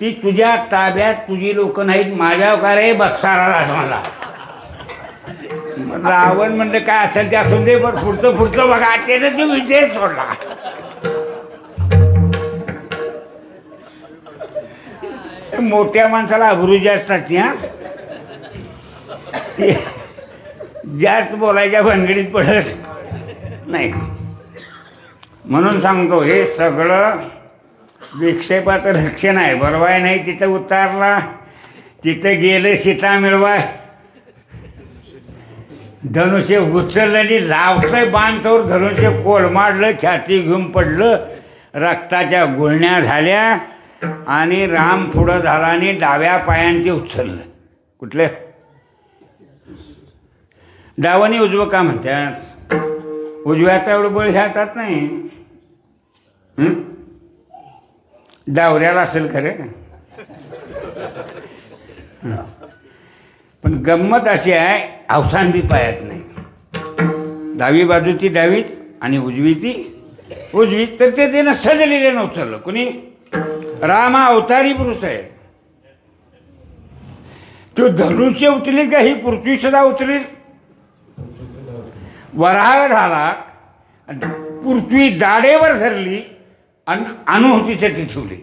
ती तुझ्या ताब्यात तुझी लोक नाहीत, माझ्यावर का रे बक्षाराला असं म्हणला. रावण म्हणलं काय असेल ते असून दे, पण पुढचं बघा. त्यानं ते विजय सोडला. मोठ्या माणसाला अब्रू जास्त असते. हा जास्त बोलायच्या भानगडीत पडत नाही. म्हणून सांगतो हे सगळं विक्षेपाचं रक्षण आहे. बरोबर आहे नाही. तिथं उतारला, तिथं गेलं सीता मिळवाय, धनुष्य उचललं, लावतंय बांधतोर धनुष्य कोलमाडलं, छाती घेऊन पडलं, रक्ताच्या गुळण्या झाल्या आणि राम पुढं झाला आणि डाव्या पायाने ते उचललं. कुठले डावाने उजवं का म्हणतात. उजव्याचा एवढं बळ ह्या हातात नाही. डावऱ्याला असेल खरं. पण गंमत अशी आहे, अवसान बी पायात नाही. डावी बाजू ती डावीच आणि उजवी ती उजवीच. तर ते त्यानं सजलेले नव्हतं. कुणी राम हा अवतारी पुरुष आहे. तो धनुष्य उचलेल का ही पृथ्वी सुद्धा उचलेल. वराह झाला, पृथ्वी दाढेवर धरली आणि अनुभूतीसाठी ठेवली.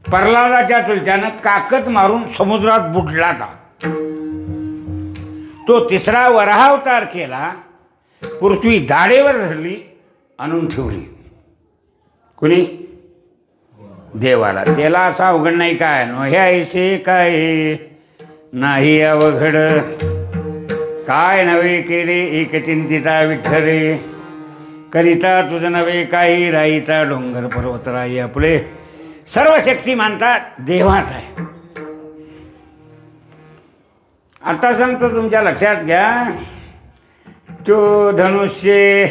प्रल्हादाच्या चुलत्यानं काकत मारून समुद्रात बुडला था. तो तिसरा वराह अवतार केला, पृथ्वी दाढेवर धरली आणून ठेवली. कुणी देवाला. त्याला असा अवघड नाही काय नव्हे काय नाही अवघड काय नव्हे केले एक चिंतिता विठ्ठले करिता तुझं नव्हे काही राईचा डोंगर पर्वत राई आपले सर्व शक्ती मानतात देवाच आहे. आता सांगतो तुमच्या लक्षात घ्या. तो धनुष्य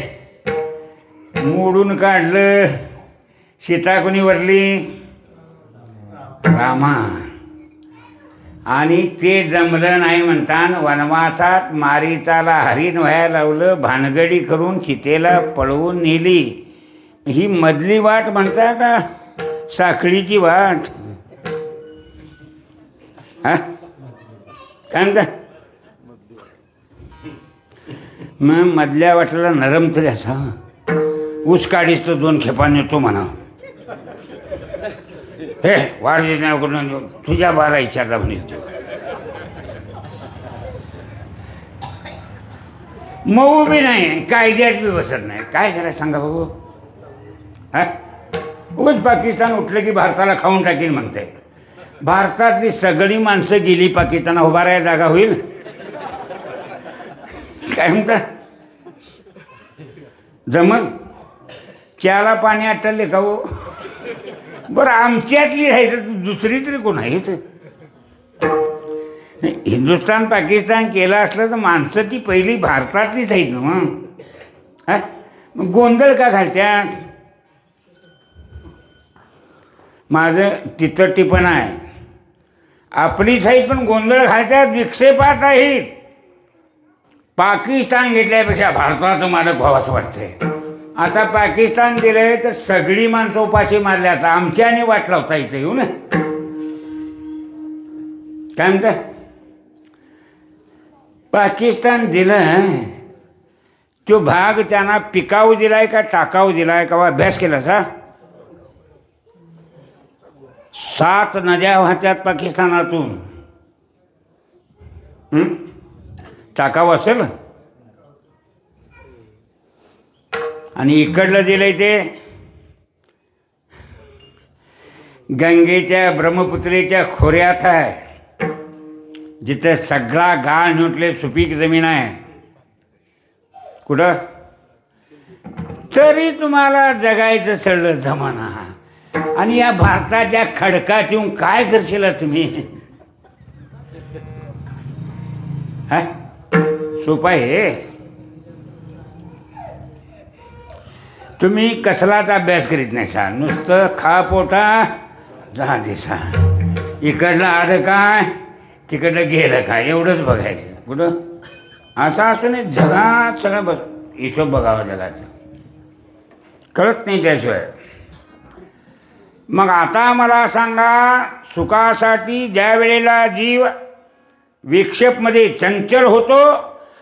मोडून काढलं, सीता कोणी वरली रामा. आणि ते जमलं नाही म्हणताना वनवासात मारीचाला हरिण व्हायला लावलं. भानगडी करून सीतेला पळवून नेली. ही मधली वाट म्हणता का साखळीची वाट. हा काय म्हणता. मग मधल्या वाटेला नरम तरी असा ऊस काढीस तर 2 खेपा नेतो म्हणा. हे वाढ करून तुझ्या बाला विचारता म्हणेल. मऊ बी नाही, कायद्यात बी बसत नाही. काय करायचं सांगा बाबू. हा उगाच पाकिस्तान उठलं की भारताला खाऊन टाकील म्हणते. भारतातली सगळी माणसं गेली पाकिस्तान उभारायला जागा होईल काय म्हणता. जमल चहाला पाणी आटलले का हो. बरं आमच्यातली राहायचं दुसरी तरी कोण आहे. हिंदुस्थान पाकिस्तान केलं असलं तर माणसं ती पहिली भारतातलीच आहेत ना. मग हा मग गोंधळ का घालत्यात. माझं तिथं टिपण आहे. आपलीच आहेत पण गोंधळ घालत्यात, विक्षेपात आहेत. पाकिस्तान घेतल्यापेक्षा भारताचं मालक व्हावंसं वाटतंय. आता पाकिस्तान दिलंय तर सगळी माणसं उपाशी मारल्याचा आमच्याने वाट लावता इथं येऊ ना. काय म्हणता. पाकिस्तान दिलं तो भाग त्यांना पिकाऊ दिलाय का टाकाऊ दिलाय का अभ्यास केला सा. 7 नद्या वाहत्यात पाकिस्तानातून. टाकाऊ असेल. आणि इकडलं दिलंय ते गंगेच्या ब्रह्मपुत्रेच्या खोऱ्यात आहे, जिथे सगळा गाळ न्यूटले सुपीक जमीन आहे. कुठं तरी तुम्हाला जगायचं सडलं जमाना. आणि या भारताच्या खडकात येऊन काय करशील तुम्ही. हा सोपं आहे. तुम्ही कसलाच अभ्यास करीत नाही सा. नुसतं खा पोटा जा दिसा. इकडलं आलं काय तिकडलं गेलं काय एवढंच बघायचं. कुठं असं असं नाही. जगात सगळं बस हिशोब बघावा जगाचा. कळत नाही त्याशिवाय. मग आता मला सांगा, सुखासाठी ज्या वेळेला जीव विक्षेपमध्ये चंचल होतो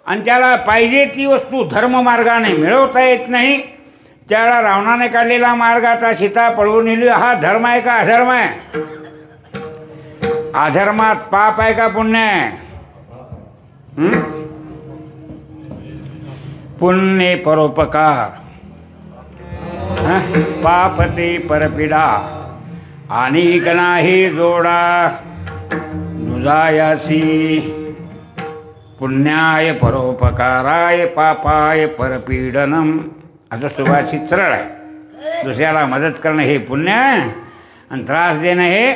आणि त्याला पाहिजे ती वस्तू धर्ममार्गाने मिळवता येत नाही, त्याला रावणाने काढलेला मार्ग आता सीता पळवून नेली. हा धर्म आहे का अधर्म आहे. अधर्मात पाप आहे का पुण्य आहे. पुण्य परोपकार, पाप ते परपिडा आणि नाही जोडा दुजायासी. पुण्याय परोपकाराय पापाय परपीडनम. असं सुभाषित सरळ आहे. दुसऱ्याला मदत करणं हे पुण्य आहे आणि त्रास देणं हे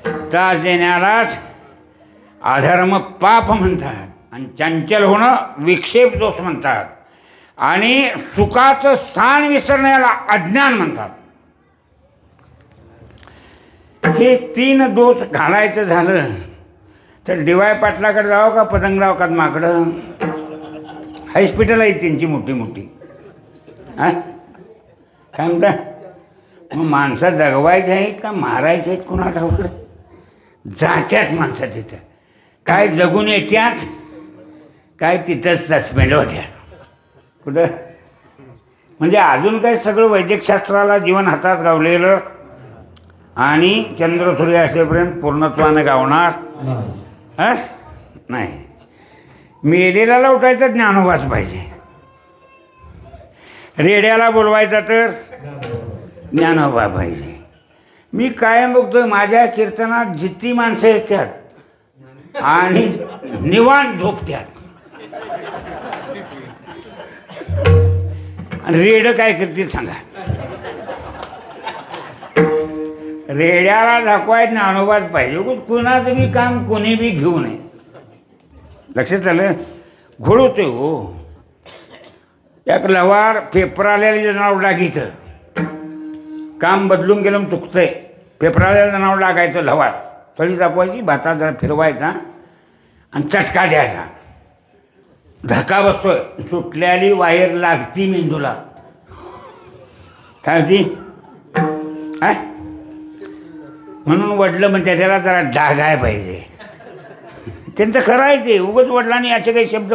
त्रास देण्यालाच अधर्म पाप म्हणतात. आणि चंचल होणं विक्षेप दोष म्हणतात. आणि सुखाचं स्थान विसरण्याला अज्ञान म्हणतात. हे 3 दोष घालायचं झालं तर डी.वाय. पाटलाकडे जावं का पतंगराव कदमाकडं? हॉस्पिटल आहे त्यांची मोठी मोठी. हां काय म्हणता? मग माणसं जगवायचे आहेत का मारायचे आहेत कुणा ठाऊक? जात्यात माणसं तिथं, काय जगून येत्यात काय तिथंच सस्पेंड होत्या. कुठं म्हणजे अजून काय सगळं वैद्यकशास्त्राला जीवन हातात गावलेलं आणि चंद्र सूर्य असेपर्यंत पूर्णत्वानं गावणार हां नाही. मेलेला उठायचं ज्ञानोबाच पाहिजे, रेड्याला बोलवायचा तर ज्ञानोबा पाहिजे. मी कायम बघतोय माझ्या कीर्तनात जितकी माणसं येतात आणि निवांत झोपत्यात. रेड काय करतील सांगा? रेड्याला दाखवाय ज्ञानोबाच पाहिजे. कुणाचं बी काम कोणी बी घेऊ नये. लक्षात आलं? घोळ होतोय हो. एक लवार पेपर आलेल्या जनावर लागितं, काम बदलून गेलं चुकतंय. पेपर आलेल्या जनावर लागायचं लवार, तळी दाखवायची, भातात जरा फिरवायचा आणि चटका द्यायचा. धक्का बसतोय, सुटल्याली वायर लागती मेंदूला. काय होती? म्हणून वडलं म्हणजे त्याला जरा डागाय पाहिजे. त्यांचं खरं आहे ते. उगाच वडिलांनी असे काही शब्द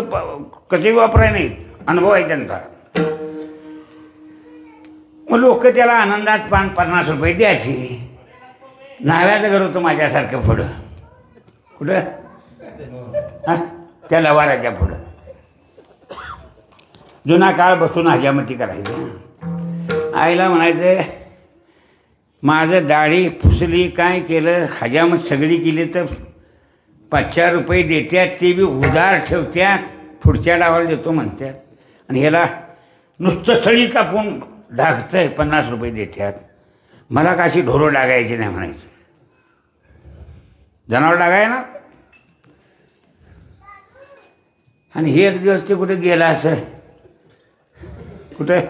कसे वापराय नाहीत, अनुभव आहे त्यांचा. मग लोक त्याला आनंदात 50 रुपये द्यायचे. नाव्याचं घर होतं माझ्यासारखं पुढं. कुठं? हां त्या लवाराच्या पुढं. जुना काळ बसून हजामती करायची. आईला म्हणायचं माझं दाढी फुसली काय केलं, हजामत सगळी केली तर 5-4 रुपये देत्यात, ते बी उधार ठेवत्यात, पुढच्या डावाला देतो म्हणतात. आणि ह्याला नुसतं सळी तापून डागतंय, 50 रुपये देत्यात. मला काशी ढोरं डागायची नाही म्हणायचं. जनावर डागाय ना. आणि हे एक दिवस ते कुठे गेला असं, कुठे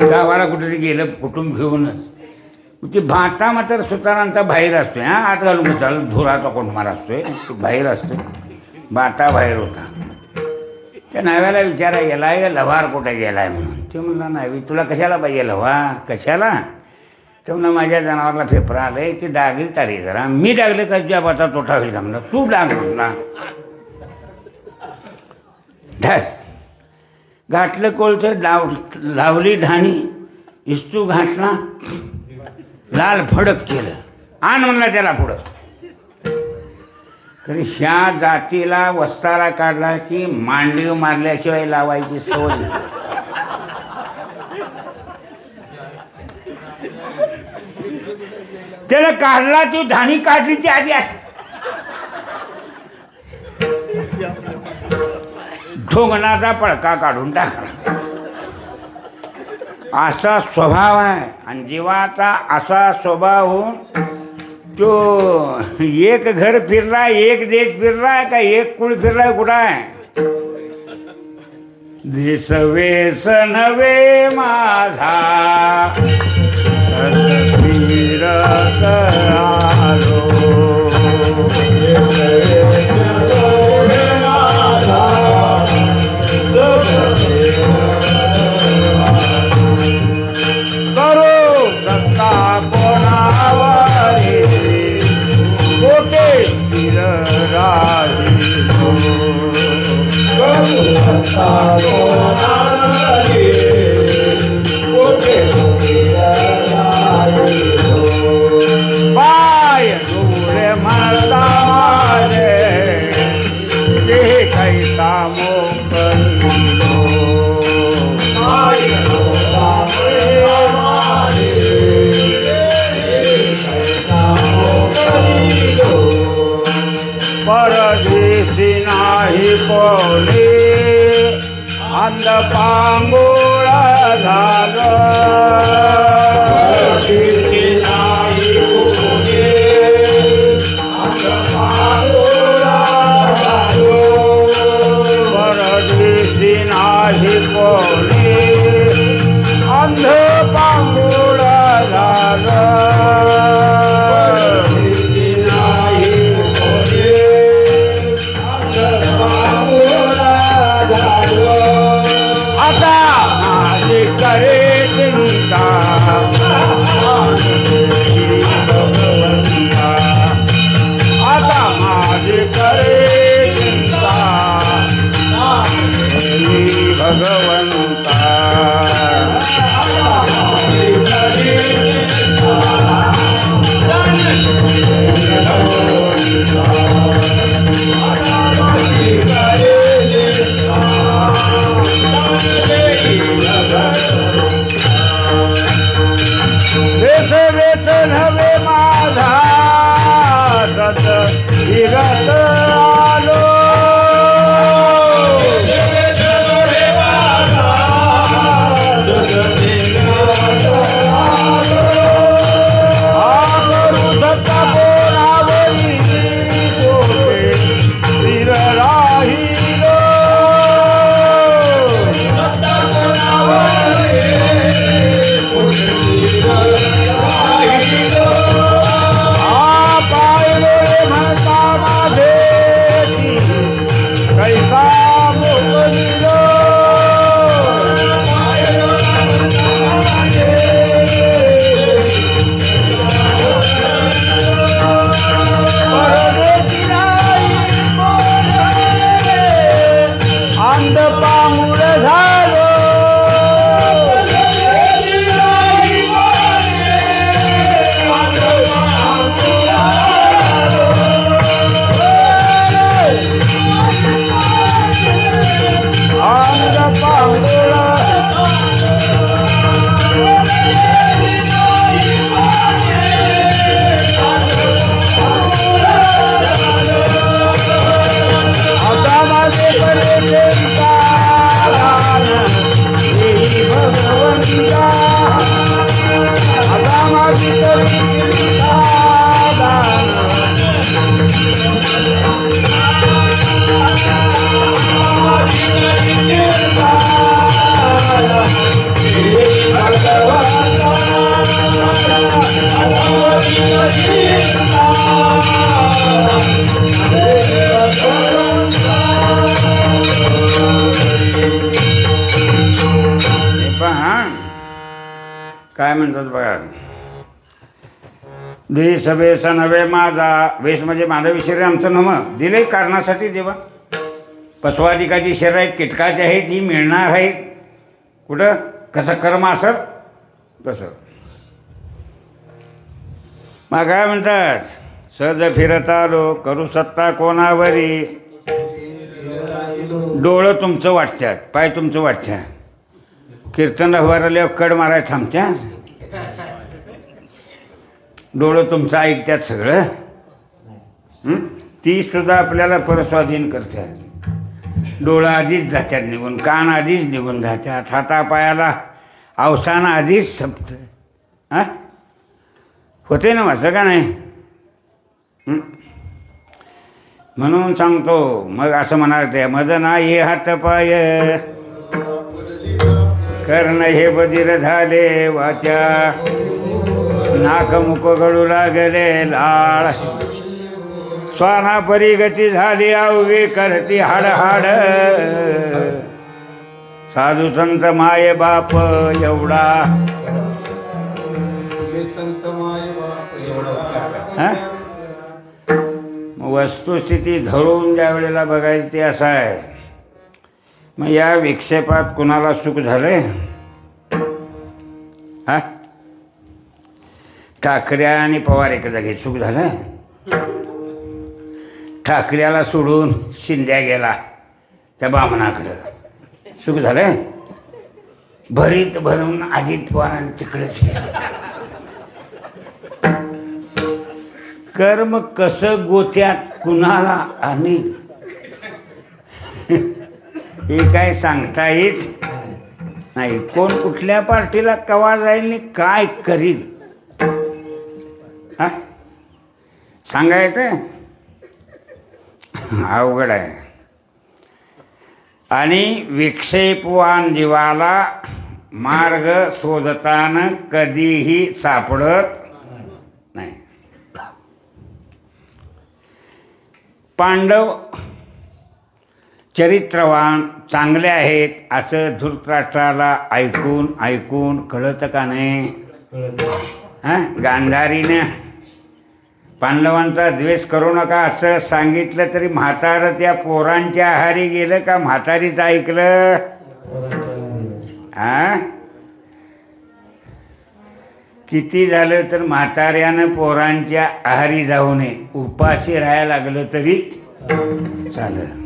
गावाला कुठे गेलं कुटुंब घेऊनच. ती भाता मात्र सुतारांचा बाहेर असतोय. हां आत घालून चालू धुराचा कोंडमार असतोय, ते बाहेर असतोय. भाता बाहेर होता. त्या नाव्याला विचारा गेला लवार कुठे गेलाय म्हणून. ते म्हणला नावी तुला कशाला पाहिजे लवार? कशाला? तर म्हणलं माझ्या जनावरला फेफरा आलंय, ते डागली तारी जरा. मी डागले का तुझ्या भाता तोटा होईल का? म्हणलं तू डाग म्हणला. ढाग घातलं कोळचं, लावली ढाणी, इस्तू घातला, लाल फडक केलं. आण म्हणला त्याला पुढं. तरी ह्या जातीला वस्तारा काढला की मांडीव मारल्याशिवाय लावायची सवय नाही. त्याला काढला, ती ढाणी काढली ती आधी असते. ढोंगणाचा पडका काढून टाकला. असा स्वभाव आहे. आणि जीवाचा असा स्वभाव होऊन तो एक घर फिरलाय, एक देश फिरलाय का एक कुळ फिरलाय? कुठं आहे? देश वेस नव्हे माझा पाय डोळे मळतारे ते कैसा मोकळीलो. परदेशी नाही कोणी अंध पांगोळा झालं. परदेशी नाही नाही कोणी अंध पांगुळा झाला आता माझे करे चिंता आता माझे करे चिंता भगवंता वेस वेस नव्हे माझा सत विरत आलो काय म्हणतात बघा, देश वेस नव्हे माझा, वेश म्हणजे मानवी शरीर आमचं नव्हं, दिले कारणासाठी देवा. पशुआदिकाची शरीर आहेत, कीटकाचे आहेत, ही मिळणार आहेत. कुठं कसं कर्म असत तसं. मग काय म्हणतात, सहज फिरत आलो करू सत्ता कोणावरी. डोळं तुमचं वाटतात, पाय तुमचं वाटतात, कीर्तन हवारले कड मारायला थांबत्या. डोळं तुमचं ऐकतात सगळं. ती सुद्धा आपल्याला परस्वाधीन करतात. डोळं आधीच जातात निघून, कान आधीच निघून जातात, हातापायाला अवसान आधीच संपतं. हां होते ना असं का नाही. म्हणून सांगतो, मग असं म्हणाल ते मज ना ये हात पाय कर्ण हे बधीर झाले वाचा, नाक मुख गळू लागले लाळ, स्वाना परिगती झाली अवघी करती हाड हाड, साधू संत माये बाप एवढा. वस्तुस्थिती धरून ज्या वेळेला बघायची ते असं आहे. मग या विक्षेपात कुणाला सुख झाले. हा ठाकऱ्या आणि पवार एका जागी सुख झालं. ठाकऱ्याला सोडून शिंद्या गेला त्या बामणाकडं, सुख झालं. भरीत भरून अजित पवारांनी तिकडेच गेलं. कर्म कसं गोत्यात कुणाला आणि हे काय सांगता येत नाही. कोण कुठल्या पार्टीला कवा जाईल आणि काय करील हा सांगायचं अवघड आहे. आणि विक्षेपवान जीवाला मार्ग शोधताना कधीही सापडत नाही. पांडव चरित्रवान चांगले आहेत असं धृतराष्ट्राला ऐकून ऐकून कळतं का नाही? गांधारीनं पांडवांचा द्वेष करू नका असं सांगितलं तरी म्हातारं त्या पोरांच्या आहारी गेलं का म्हातारीचं ऐकलं? किती झालं तर म्हाताऱ्यानं पोरांच्या आहारी जाऊ नये, उपाशी राहायला लागलं तरी चालेल.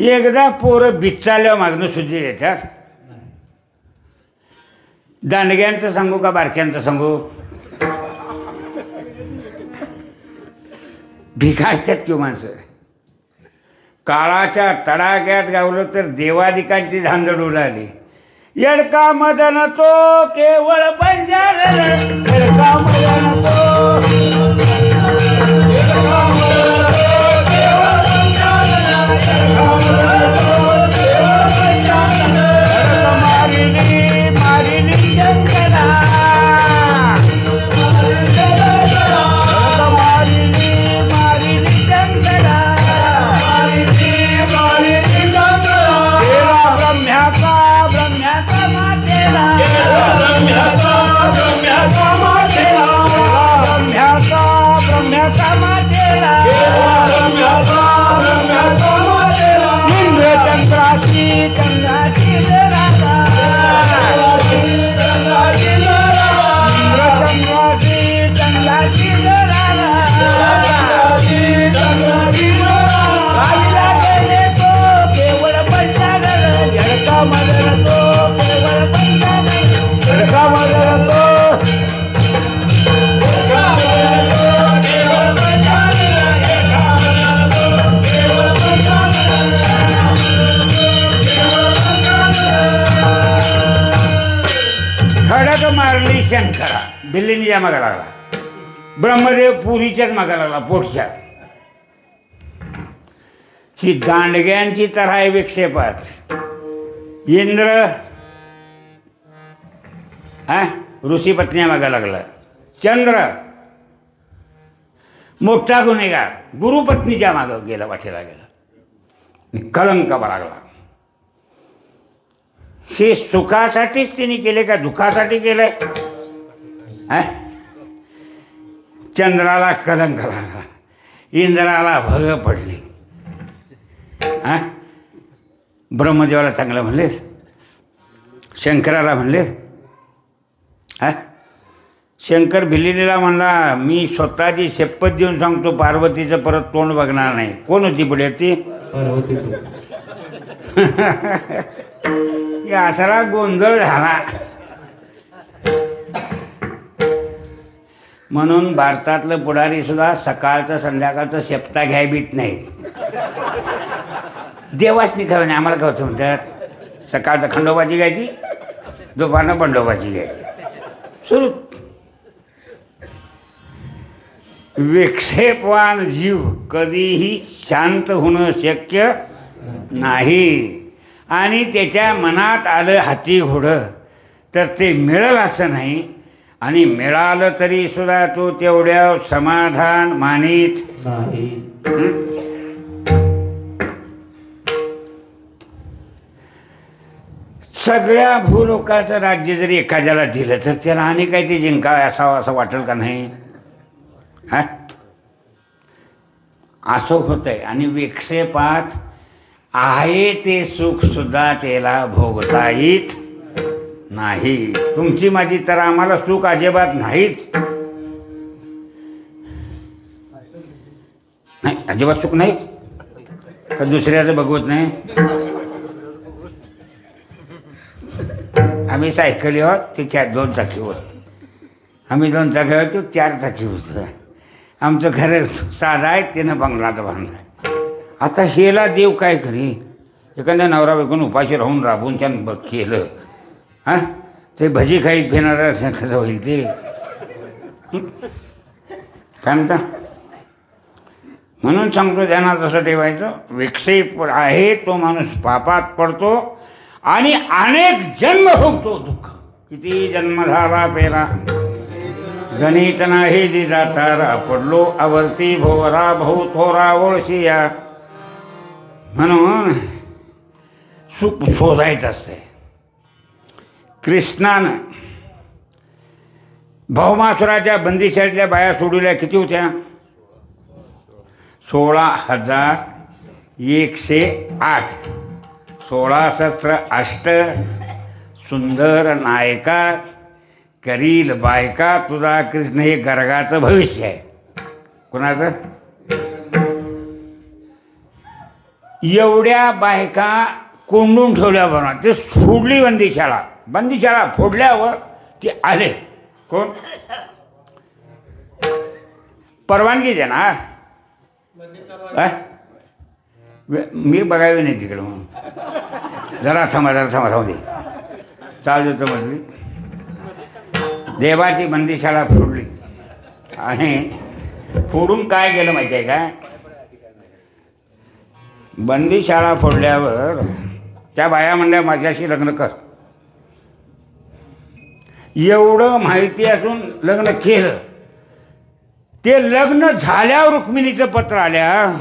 एकदा पोरं बिचाल्यावर मागणं सुद्धा येतात. दांडग्यांचं सांगू का बारक्यांचं सांगू? भिकासतात किंवा माणसं. काळाच्या तडाख्यात गावलं तर देवादिकांची धांदड उडाली. येडका मदन तो केवळ बंजार, येडका मदन तो, येडका मदन तो केवळ बंजार, येडका मदन तो केवळ बंजार, मारिली मारिली जंगला, मारिली मारिली जंगला, मारिली मारिली जंगला, तेरा ब्रह्म्याचा ब्रह्म्याचा मातेला, ब्रह्म्याचा ब्रह्म्याचा मातेला, ब्रह्म्याचा ब्रह्म्याचा मातेला, ब्रह्म्याचा ब्रह्म्याचा मातेला, इंद्र चंद्राची चंद्राची राजा, चंद्राची राजा, इंद्र चंद्राची चंद्राची राजा, चंद्राची चंद्राची राजा, गेले तो केवळ पंचाल, जळका मदन तो केवळ पंचाल, जळका मदन तो, जळका मदन तो केवळ पंचाल, जळका मदन तो केवळ पंचाल, खडक मारली शंकरा, बिल्लीच्या मागा लागला. ब्रह्मदेव पुरीच्याच मागा लागला, पोटच्या. ही दांडग्यांची तर आहे विक्षेपात. इंद्र ऋषी पत्नी मागा लागला. चंद्र मोठा गुन्हेगार गुरुपत्नीच्या मागं गेला, वाटेला गेला, कलंक लागला. हे सुखासाठीच तिने केले का दुःखासाठी केलंय? चंद्राला कलंक लागला, इंद्राला भग पडली. ब्रह्मदेवाला चांगलं म्हणले, शंकराला म्हणले. शंकर भिल्लीला म्हणला, मी स्वतःची शपथ देऊन सांगतो पार्वतीचं परत तोंड बघणार नाही. कोण होती पुढे ती? असाला गोंधळ झाला. म्हणून भारतातलं पुढारी सुद्धा सकाळचं संध्याकाळचं शेपटा घ्यायबीत नाही. देवासनी खावे नाही, आम्हाला खावचं म्हणतात. सकाळचं खंडोबाची घ्यायची, दुपारनं बंडोबाची घ्यायची, सुरू. विक्षेपवान जीव कधीही शांत होणं शक्य नाही. आणि त्याच्या मनात आलं हाती घोडं तर ते मिळेल असं नाही. आणि मिळालं तरी सुद्धा तो तेवढ्या समाधान मानित नाही. सगळ्या भूलोकाचं राज्य जरी एखाद्याला दिलं तर त्याला आणि काही ते जिंकावं असावं असं वाटेल का नाही? असं होतंय. आणि विक्षेपात आहे ते सुख सुद्धा त्याला भोगता येत नाही. तुमची माझी तर आम्हाला सुख अजिबात नाहीच. नाही, अजिबात सुख नाहीच. का दुसऱ्याचं बघवत नाही? आम्ही सायकली आहोत, ते 2 चाकी होत. आम्ही 2 चाकी आहोत, ते 4 चाकी होतं. आमचं घर साधं आहे, त्यानं बंगलाचं बांधलं. आता हेला देव काय करी? एखाद्या नवरा बायकोनं उपाशी राहून राबून त्यानं केलं, ते भजी खाईत फिरणारं कसं होईल ते? काय म्हणता? म्हणून सांगतो ध्यानात असं ठेवायचं, विक्षेप आहे तो माणूस पापात पडतो आणि अनेक जन्म भोगतो दुःख. किती जन्म झाला पेरा गणित नाही दिला तारा, पडलो आवर्ती भोवरा भाऊ थोरा ओळशिया. म्हणून सुख शोधायचं असते. कृष्णानं भौमासुराच्या बंदिशातल्या बाया सोडवल्या. किती होत्या? 16,108. 16,008 सुंदर नायका करील बायका तुझा कृष्ण. हे गर्गाचं भविष्य आहे. कोणाचं? एवढ्या बायका कोंडून ठेवल्याबरोबर ते सोडली बंदिशाळा. बंदिशाळा फोडल्यावर ते आले. कोण? परवानगी देणार. मी बघावी नाही तिकडे. म्हणून जरा थांबा राहू दे. चालू होतं म्हटली. देवाची बंदिशाळा फोडली आणि फोडून काय केलं माहिती आहे का? बंदिशाळा फोडल्यावर त्या बाया म्हणल्या माझ्याशी लग्न कर. एवढं माहिती असून लग्न केलं. ते लग्न झाल्यावर रुक्मिणीचं पत्र आल्या.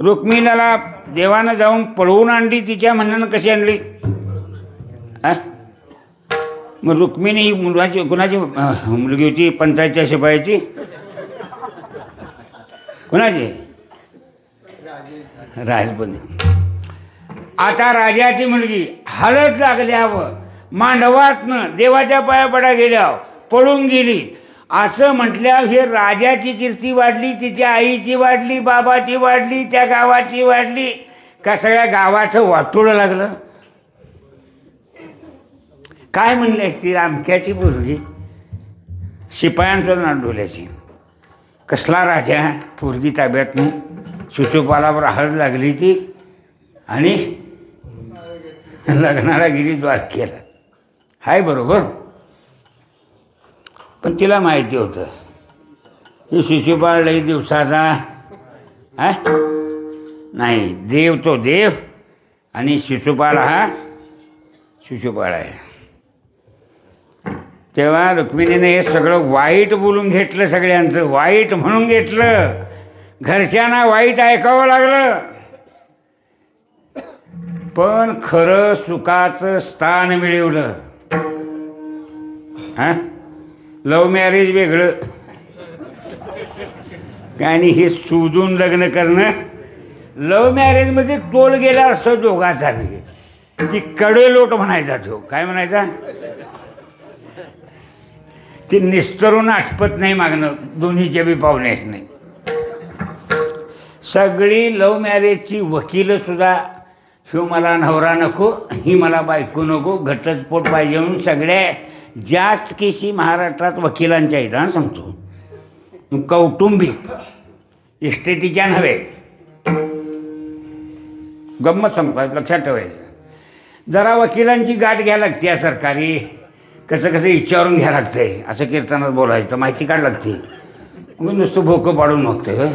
रुक्मिणीला देवानं जाऊन पळवून आणली. तिच्या म्हणण्यानं कशी आणली? मग रुक्मिणी ही कुणाची मुलगी होती? पंचायतच्या शिपायाची. कुणाची? राजपणी. आता राजाची मुलगी हलत लागल्यावर मांडवातनं देवाच्या पाया पडा गेल्यावर पळून गेली असं म्हटल्यावर हे राजाची कीर्ती वाढली, तिच्या आईची वाढली, बाबाची वाढली, त्या गावाची वाढली का सगळ्या गावाचं वाटोळं लागलं. काय म्हणले असतील? अमक्याची पोरगी शिपायांसोबत नांडवल्याची. कसला राजा? पोरगी ताब्यात नाही. शिशुपालावर हळद लागली ती आणि लग्नाला गेली द्वारकेला. हाय बरोबर. पण तिला माहिती होतं हे शिशुपाल लई दिवसाचा नाही. देव तो देव आणि शिशुपाल हा शिशुपाल आहे. तेव्हा रुक्मिणीने हे सगळं वाईट बोलून घेतलं. सगळ्यांचं वाईट म्हणून घेतलं. घरच्यांना वाईट ऐकावं लागलं. पण खरं सुखाचं स्थान मिळवलं. लव्ह मॅरेज वेगळं आणि हे शोधून लग्न करणं. लव्ह मॅरेजमध्ये तोल गेला असं दोघाचा बी. ती कडेलोट म्हणायचा. तो काय म्हणायचा? ती निस्तरून आठपत नाही मागणं. दोन्हीच्या बी पाहुण्यास नाही. सगळी लव्ह मॅरेजची वकील सुद्धा शिव मला नवरा नको, ही मला बायको नको, घटस्फोट पाहिजे म्हणून सगळ्या जास्त केसी महाराष्ट्रात वकिलांच्या आहेत. सांगतो कौटुंबिक इस्टेटीच्या नव्हे. गंमत सांगतो, लक्षात ठेवायचं. जरा वकिलांची गाठ घ्यायला लागते. सरकारी कसं कसं विचारून घ्यायला लागतंय. असं कीर्तनात बोलायचं, माहिती काढ लागते. मग नुसतं भोकं पाडून बघतंय.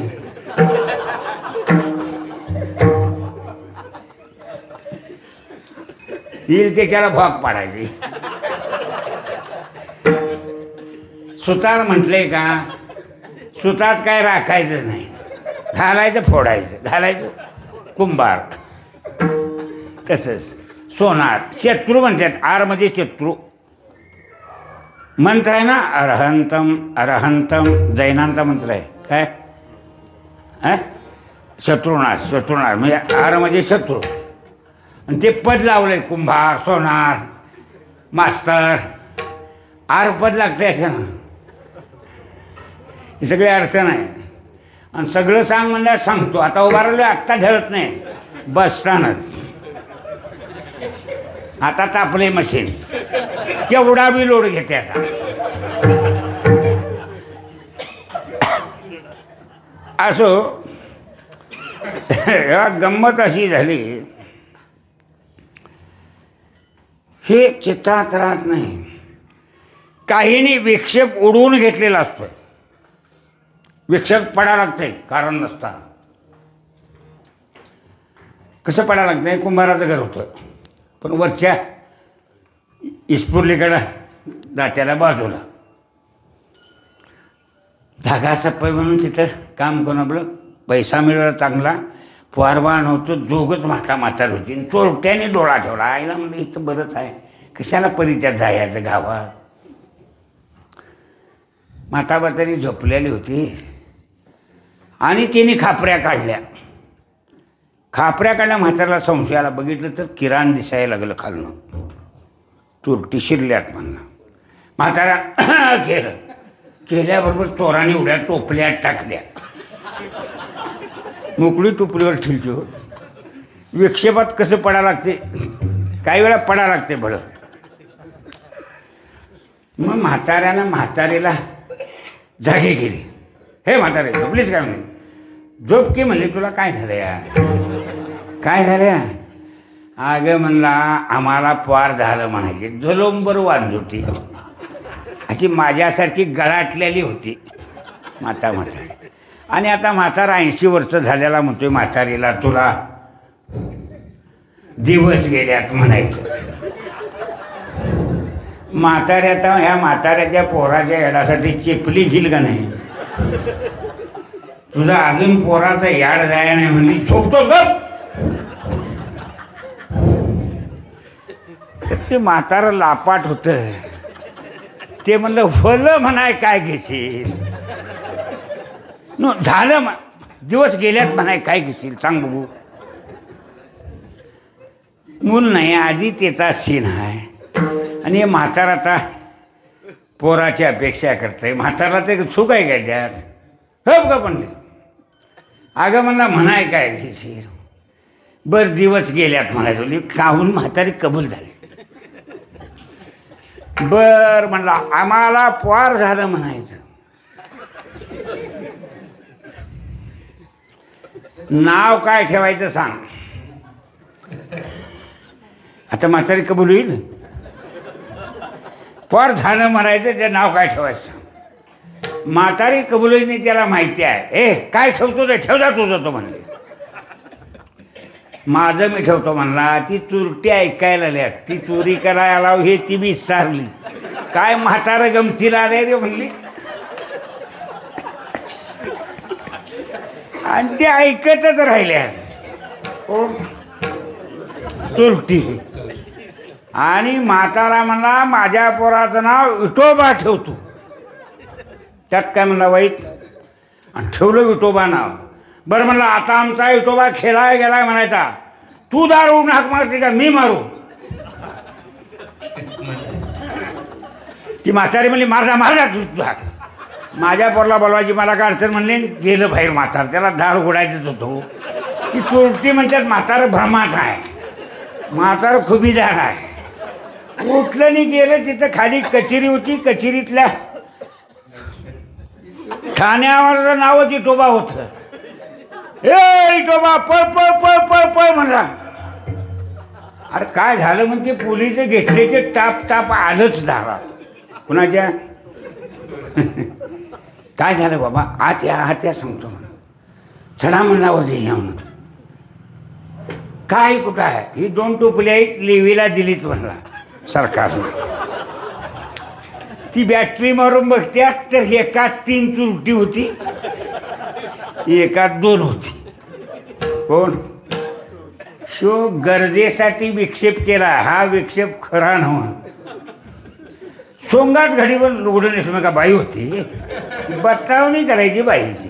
येईल त्याच्याला भाग पाडायची. सुतार म्हटलंय का? सुतात काय राखायचं नाही. घालायचं फोडायचं, घालायचं कुंभार. तसंच सोनार. शत्रू म्हणतात. आर म्हणजे शत्रू. मंत्र आहे ना, अरहंतम अरहंतम. जैनांचा मंत्र आहे. काय? शत्रुनाश. शत्रुनाश म्हणजे आर म्हणजे शत्रू. आणि ते पद लावलंय कुंभार, सोनार, मास्तर. आर पद लागतंय असं ना. ही सगळी अडचण आहे. आणि सगळं सांग म्हणल्यावर सांगतो. आता उभा राहिलो, आत्ता ढळत नाही, बसतानाच. आता तापले मशीन. केवढा बी लोड घेते आता. असो गंमत अशी झाली. हे चित्तात राहत नाही. काहींनी विक्षेप उडवून घेतलेला असतो. विक्षेप पडायला लागते कारण नसताना. कसं पडायला लागतंय, कुंभाराचं घर होतं पण वरच्या इस्पुर्लीकडं दात्याला बाजूला धागा सप्पय म्हणून तिथं काम करून आपलं पैसा मिळाला चांगला. पोरबा नव्हतं, दोघंच म्हातारी होती. चोरट्याने डोळा ठेवला. आईला म्हणजे इथं बरंच आहे, कशाला परित्यात जायचं गावात. म्हातारी झोपलेली होती आणि तिने खापऱ्या काढल्या. म्हाताऱ्याला संशयाला बघितलं तर किराण दिसायला लागलं खालनं. तुरटी शिरल्यात म्हणणं. म्हातारा केल्याबरोबर चोराने उड्या टोपल्यात टाकल्या. मोकळी टोपलीवर ठेवली. विक्षेपात कसं पडायला लागते, काही वेळा पडायला लागते भळ. मग म्हातारीला जागी केली. हे म्हातारे झोपलीच काय म्हणे. झोप की म्हणली. तुला काय झालं या, काय झालं या. अगं म्हणला आम्हाला पार झालं म्हणायचे. जलोंबर वांजोटी अशी माझ्यासारखी गळाटलेली होती म्हातारी. आणि आता म्हातारा 80 वर्ष झालेला म्हणतोय म्हातारीला तुला दिवस गेल्यात म्हणायचं. म्हातारी आता ह्या म्हाताऱ्याच्या पोराच्या याडासाठी चेपली घेईल का नाही. तुझा अजून पोराचा याड जाय नाही म्हणली. झोपतो गप. तर ते म्हातारं लापाट होतं. ते म्हणलं भलं म्हणाय काय घेशील. झालं दिवस गेल्यात म्हणाय काय घेशील सांग बघू. मूल नाही आधी त्याचा सीन आहे. आणि हे म्हातारा आता पोराची अपेक्षा करतंय. म्हातारा ते चूक आहे काय त्यात. हो का म्हणले. अगं म्हणला म्हणाय काय घेशील. बरं दिवस गेल्यात म्हणायचं. काहून म्हातारी कबूल झाली. बर म्हणला आम्हाला पार झालं म्हणायचं. नाव काय ठेवायचं सांग. आता म्हातारी कबूल होईल. पार झालं म्हणायचं, ते नाव काय ठेवायचं. म्हातारी कबूल होईल नाही त्याला माहिती आहे. ए काय ठेवतो ते ठेव जा तुझं तो म्हणले. माझं मी ठेवतो म्हणला. ती चुरटी ऐकायला आल्या. ती चोरी करायला लाव हे ती बी सारली. काय म्हातारं गमतीला आले रे म्हणली. आणि ते ऐकतच राहिल्या चुरटी. आणि म्हातारा म्हणला माझ्या पोराचं नाव विठोबा ठेवतो. त्यात काय म्हणला वाईट. आणि ठेवलं विठोबा नाव. बरं म्हणलं आता आमचा विठोबा खेळायला गेलाय म्हणायचा. तू दारू हाक मारते का मी मारू. ती म्हातारी म्हणली मारजा तू हाक. माझ्या पोरला बोलवायची मला काय अडचण म्हणली. गेलं बाहेर म्हातार. त्याला दार उघडायचंच होतो. ती चोरटी म्हणतात म्हातारं भ्रमात आहे. म्हातारं खुबीदार आहे. उठलं नाही गेलं. तिथं खाली कचेरी होती. कचेरीतल्या ठाण्यावरचं नावच विठोबा होतं. ए विठोबा पळ पळ पळ पळ पळ म्हणला. अरे काय झालं म्हणते. पोलिस घेतले ते टाप आलंच दारात. कुणाच्या काय झालं बाबा. आत या सांगतो म्हणा. चढा म्हणला वरती या म्हणून. काय कुठं आहे. ही 2 टोपल्या लेवीला दिलीत म्हणला सरकारनं. ती बॅटरी मारून बघत्यात तर एकात 3 चुरटी होती, एकात 2 होती. कोण शो गरजेसाठी विक्षेप केला. हा विक्षेप खरा नव्हा. सोंगात घडीवर लुगडं नेसून का बाई होती. बतावणी करायची बाईची.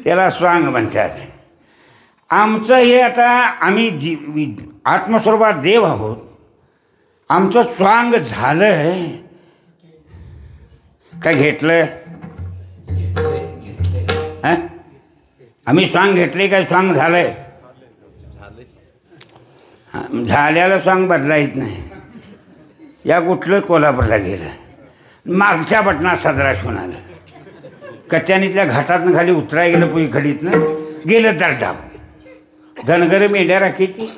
त्याला स्वांग म्हणतात. आमचं हे आता आम्ही आत्मस्वरूपात देव आहोत. आमचं स्वांग झालंय काय घेतलं. आम्ही स्वांग घेतले काय स्वांग झालंय. झाल्याला स्वांग बदलायच नाही. या कुठलं कोल्हापूरला गेलं. मागच्या बटनात 17 आलं. कच्यानीतल्या घाटातनं खाली उतराय गेलं. पुई खडीतनं गेलं दरडाव. धनगर मेंढ्या राखी ती.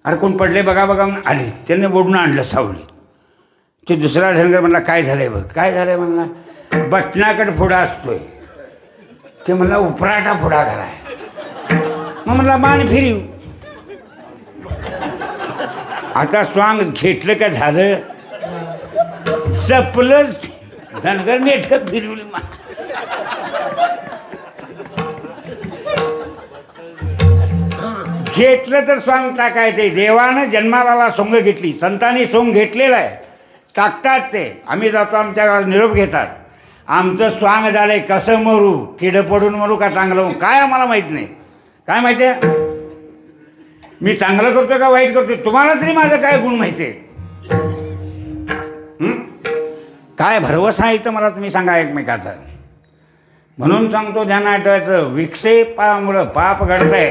अरे कोण पडले बघा म्हणून आली. त्यांनी ओढून आणलं सावलीत. ते दुसरा धनगर म्हणला काय झालंय बघ. काय झालंय म्हणला, बटनाकड पुढा असतोय. ते म्हणला उपराटा पुढा घराय. मग म्हणला मान फिरीव. आता स्वांग घेतलं का झालं, सपलंच. धनगर नेटकं फिरवली. घेतलं तर स्वांग टाकायचे. देवानं जन्माला सोंग घेतली, संतांनी सोंग घेतलेलं आहे, टाकतात ते. आम्ही जातो, आमच्या गावात निरोप घेतात. आमचं स्वांग झालंय, कसं मरू, किडं पडून मरू का चांगलं काय आम्हाला माहीत नाही. काय माहिती आहे, मी चांगलं करतो का वाईट करतो, तुम्हाला तरी माझं काय गुण माहिती आहे. काय भरवसा आहे तर मला तुम्ही सांगा एकमेकाचा. म्हणून सांगतो ध्यान आठवायचं, विक्षेपामुळं पाप घडतंय.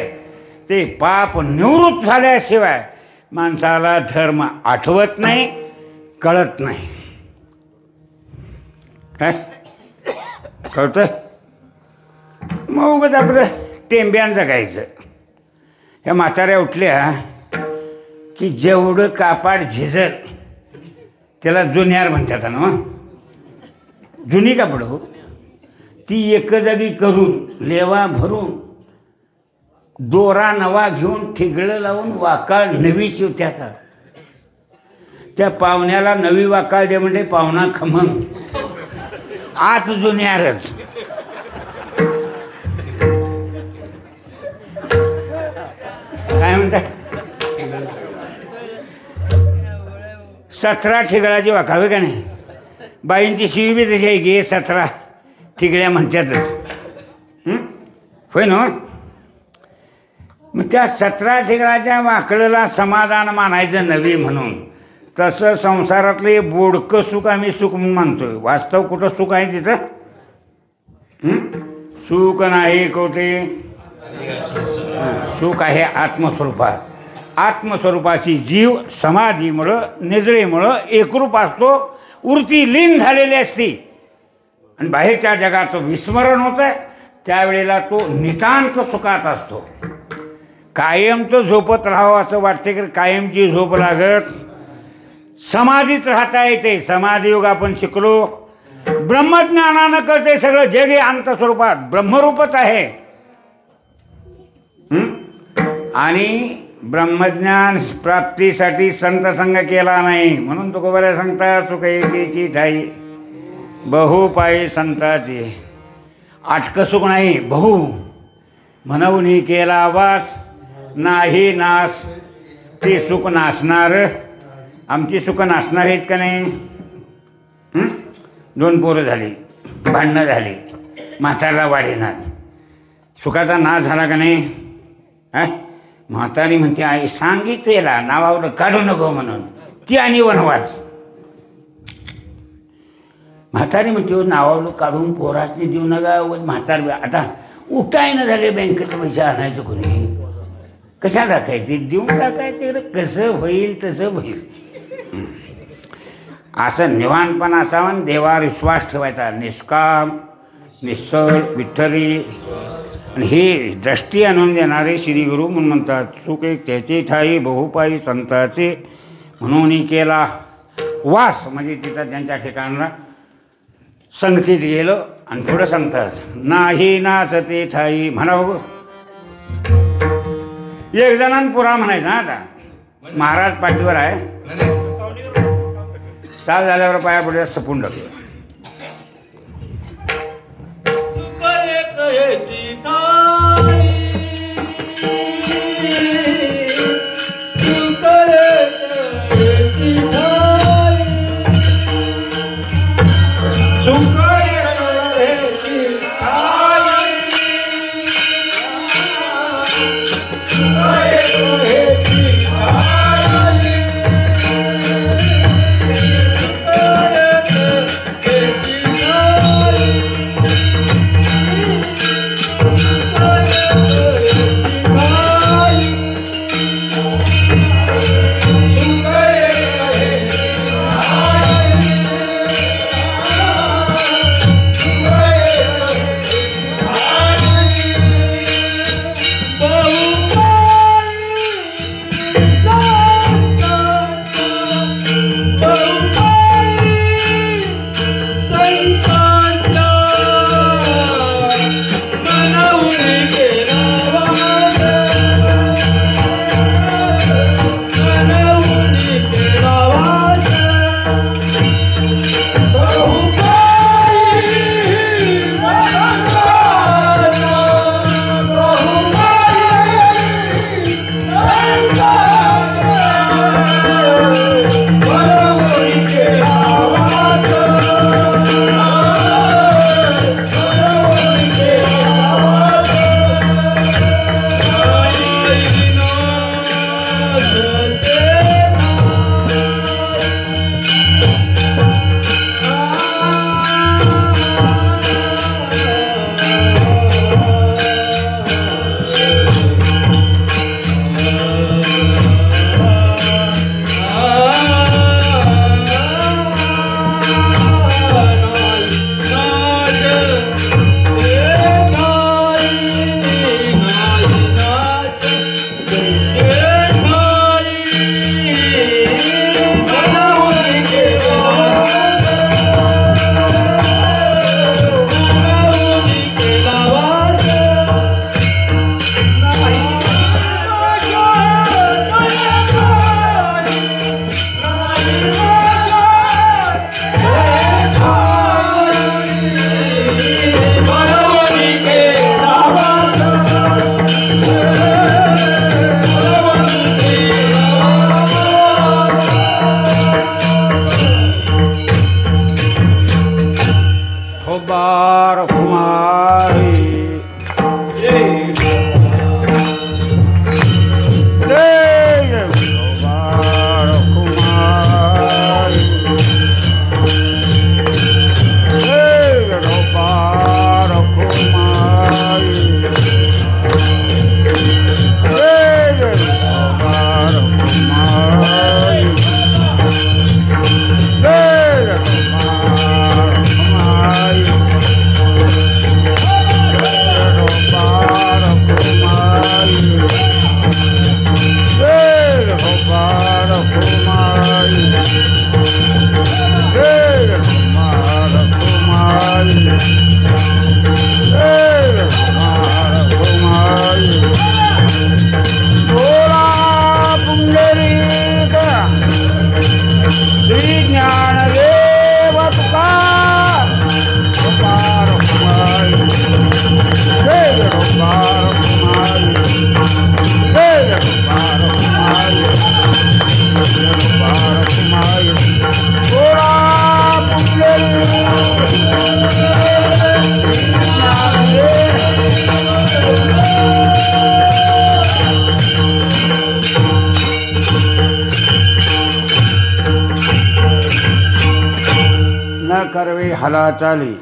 ते पाप निवृत्त झाल्याशिवाय माणसाला धर्म आठवत नाही, कळत नाही. काय कळतं. मग उगाच आपलं टेंब्यान जगायचं. ह्या म्हाताऱ्या उठल्या की जेवढं कापाड झिजल त्याला जुन्यार म्हणतात ना. जुनी कापड हो, ती एक जागी करून लेवा भरून दोरा नवा घेऊन ठिगळं लावून वाकाळ नवी शिवत्यात. त्या पाहुण्याला नवी वाकाळ दे म्हणजे पाहुणा खमंग, आत जुन्यारच. काय म्हणतात, 17 ठिगळाची वाकाळ का नाही. बाईंची शिवी बी तशी आहे की 17 ठिगळ्या म्हणतातच. होय ना. मग त्या 17 ठिगळाच्या वाकळीला समाधान मानायचं नवी म्हणून. तसं संसारातलं बोडकं सुख आम्ही सुख म्हणून मानतोय. वास्तव कुठं सुख आहे तिथं. सुख नाही कोठे, सुख आहे आत्मस्वरूपात. आत्मस्वरूपाची जीव समाधीमुळं निद्रेमुळं एकरूप असतो, वृत्ती लीन झालेली असते आणि बाहेरच्या जगाचं विस्मरण होतं. त्यावेळेला तो नितांत सुखात असतो. कायमचं झोपत राहावं असं वाटते की कायमची झोप लागत. समाधीत राहता येते. समाधी योग आपण शिकलो. ब्रह्मज्ञानानं कळते सगळं जग हे अंतस्वरूपात ब्रह्मरूपच आहे. आणि ब्रह्मज्ञान प्राप्तीसाठी संत संग केला नाही. म्हणून तुकोबाला सांगतात, सुख एकेची ठाई बहु पायी संताची. आटकं सुख नाही, बहु म्हणून केला वास नाही नाश. ते सुख नासणार. आमची सुख नासणार आहेत का नाही. 2 पोरं झाली, भांडणं झाली, म्हातारला वाढेनात, सुखाचा नाश झाला का नाही. म्हातारी म्हणते आई सांगितलेला नावावर काढू नको म्हणून. ती आणि वनवास. म्हातारी म्हणते नावावर काढून पोरासनी देऊ नका. म्हातार आता उठायनं झाले बँकेचे पैसे आणायचं कोणी, कशाला टाकायचे, देऊन टाकायचं. तिकडे कसं होईल तसं होईल. असं निवांतपणा असावा. देवावर विश्वास ठेवायचा. निष्काम निश्चळ विठ्ठली. आणि हे दृष्टी आणून देणारे श्री गुरु म्हणून म्हणतात, सुख एक त्याचे ठाई बहुपायी संताचे. म्हणून केला वास म्हणजे तिथं त्यांच्या ठिकाणला संगतीत गेलो. आणि पुढं सांगतात, नाही नाचते ठाई म्हणा. बघू एक जणांना पुरा म्हणायचा. आता महाराज पाठीवर आहे, चाल झाल्यावर पाया पुढे सपून टाकलं. करवे हाला चाली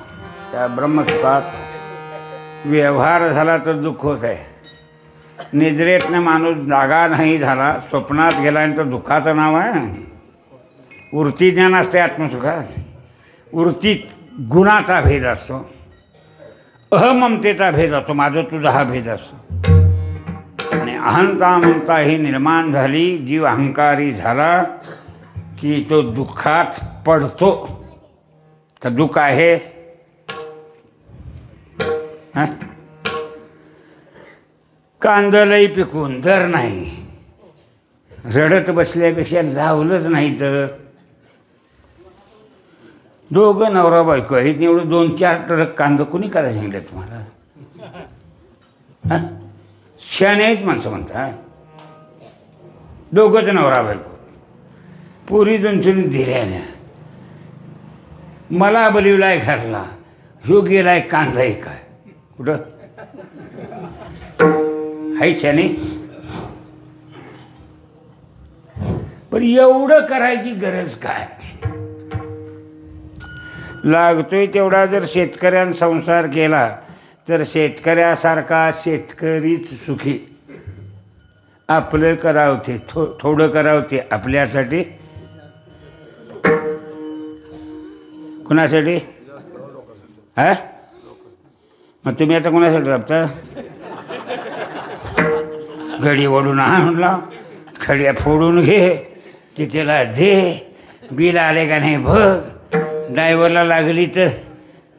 त्या ब्रह्मसुखात व्यवहार झाला तर दुःख होत आहे. निद्रेतनं माणूस जागा नाही झाला, स्वप्नात गेल्यानंतर दुःखाचं नाव आहे. वृत्ती ज्ञान असते आत्मसुखात. वृत्तीत गुणाचा भेद असतो, अहममतेचा भेद असतो, माझं तुझा हा भेद असतो. आणि अहंता ममता ही निर्माण झाली, जीव अहंकारी झाला की तो दुःखात पडतो. का दुःख आहे? कांदलही पिकून दर नाही, रडत बसल्यापेक्षा लावलंच नाही तर. दोघं नवरा बायको आहेत, एवढं 2-4 ट्रक कांदा कुणी करायला सांगितलं तुम्हाला? शहाणे आहेत माणसं म्हणतात. दोघंच नवरा बायको, पुरी 2-3 दिल्याने मला बलिवलाय घरला, ह्यो गेलाय कांदा काय कुठं हाय छाने. पण एवढं करायची गरज काय? लागतोय तेवढा जर शेतकऱ्यानं संसार केला तर शेतकऱ्यासारखा शेतकरीच सुखी. आपलं करावं ते थोडं करावं ते आपल्यासाठी, कुणासाठी? हा, मग तुम्ही आता कोणासाठी राबता? घडी ओढून आणला, खड्या फोडून घे, तिथेला दे, बिल आले का नाही बघ, ड्रायव्हरला लागली तर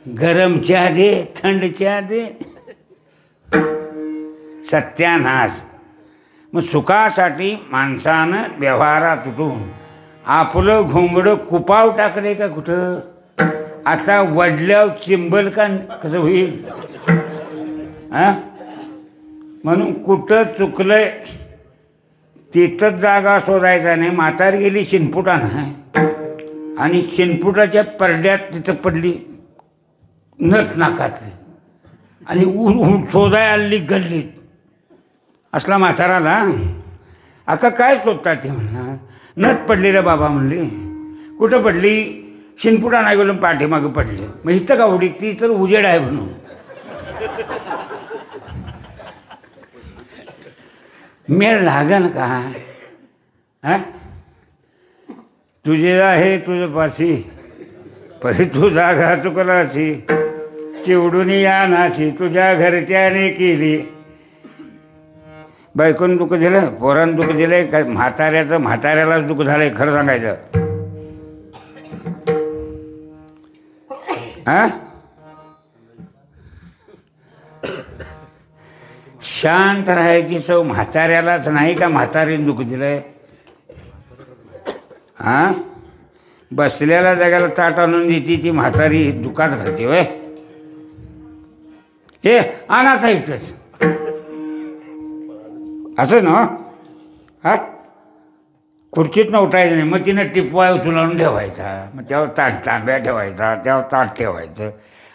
गरम चहा दे, थंड चहा दे. सत्यानाश. मग सुखासाठी माणसानं व्यवहारात उठून आपलं घोंगडं कुपाव टाकले का कुठं? आता वडल्यावर चिंबल का कसं होईल? म्हणून कुठं चुकलंय तिथंच जागा शोधायचा नाही. म्हातारी गेली शिनपुटानं आणि शिनपुटाच्या परड्यात तिथं पडली नथ नाकातली आणि शोधाय आली गल्लीत. असला म्हाताराला अका काय शोधतात ते म्हणणार? नथ पडली रे बाबा म्हणली. कुठं पडली? शिनपुटा नाही गेलो, पाठीमागं पडले. मग इथं का उडी? ती तर उजेड आहे म्हणून. मेळ लागन का? हा, तुझे आहे तुझं पाशी, परी तू जागा चुकलाशी, चिवडून या नाशी तुझ्या घरच्याने केली. बायकोनं दुःख दिलं, पोरानं दुःख दिलंय का? म्हाताऱ्यालाच दुःख झालंय खरं सांगायचं. हा, शांत राहायची सव म्हाताऱ्यालाच नाही का? म्हातारीने दुःख दिलंय. हा, बसलेल्या जाग्याला ताट आणून देते ती म्हातारी दुःखात घालते वय. हे अनाथ इथंच असं ना. हा, खुर्चीतनं उठायचं नाही, मग तिनं टिपवाय उचलून ठेवायचा, मग त्यावर तांब्या ठेवायचा, त्यावर ताट ठेवायचं,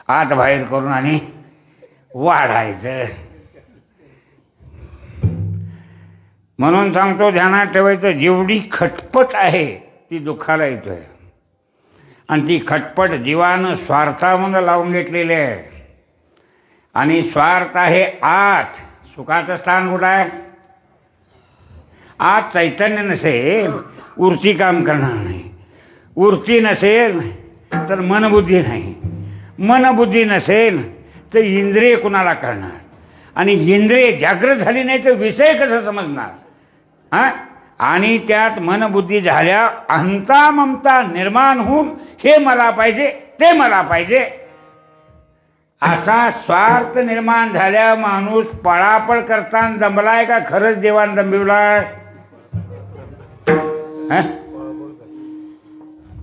आत बाहेर करून आणि वाढायचं. म्हणून सांगतो ध्यानात ठेवायचं, जेवढी खटपट आहे ती दुःखाला येतोय. आणि ती खटपट जीवानं स्वार्थामध्ये लावून घेतलेली आहे. आणि स्वार्थ आहे आत. सुखाचं स्थान कुठं आहे? आत चैतन्य नसेल वृत्ती काम करणार नाही. वृत्ती नसेल तर मनबुद्धी नाही. मनबुद्धी नसेल तर इंद्रिय कुणाला करणार? आणि इंद्रिय जागृत झाली नाही तर विषय कसं समजणार? हां, आणि त्यात मनबुद्धी झाल्या अहंता ममता निर्माण होऊन हे मला पाहिजे ते मला पाहिजे असा स्वार्थ निर्माण झाल्या माणूस पळापळ करताना दंबलाय का खरंच देवान दंबिवलाय?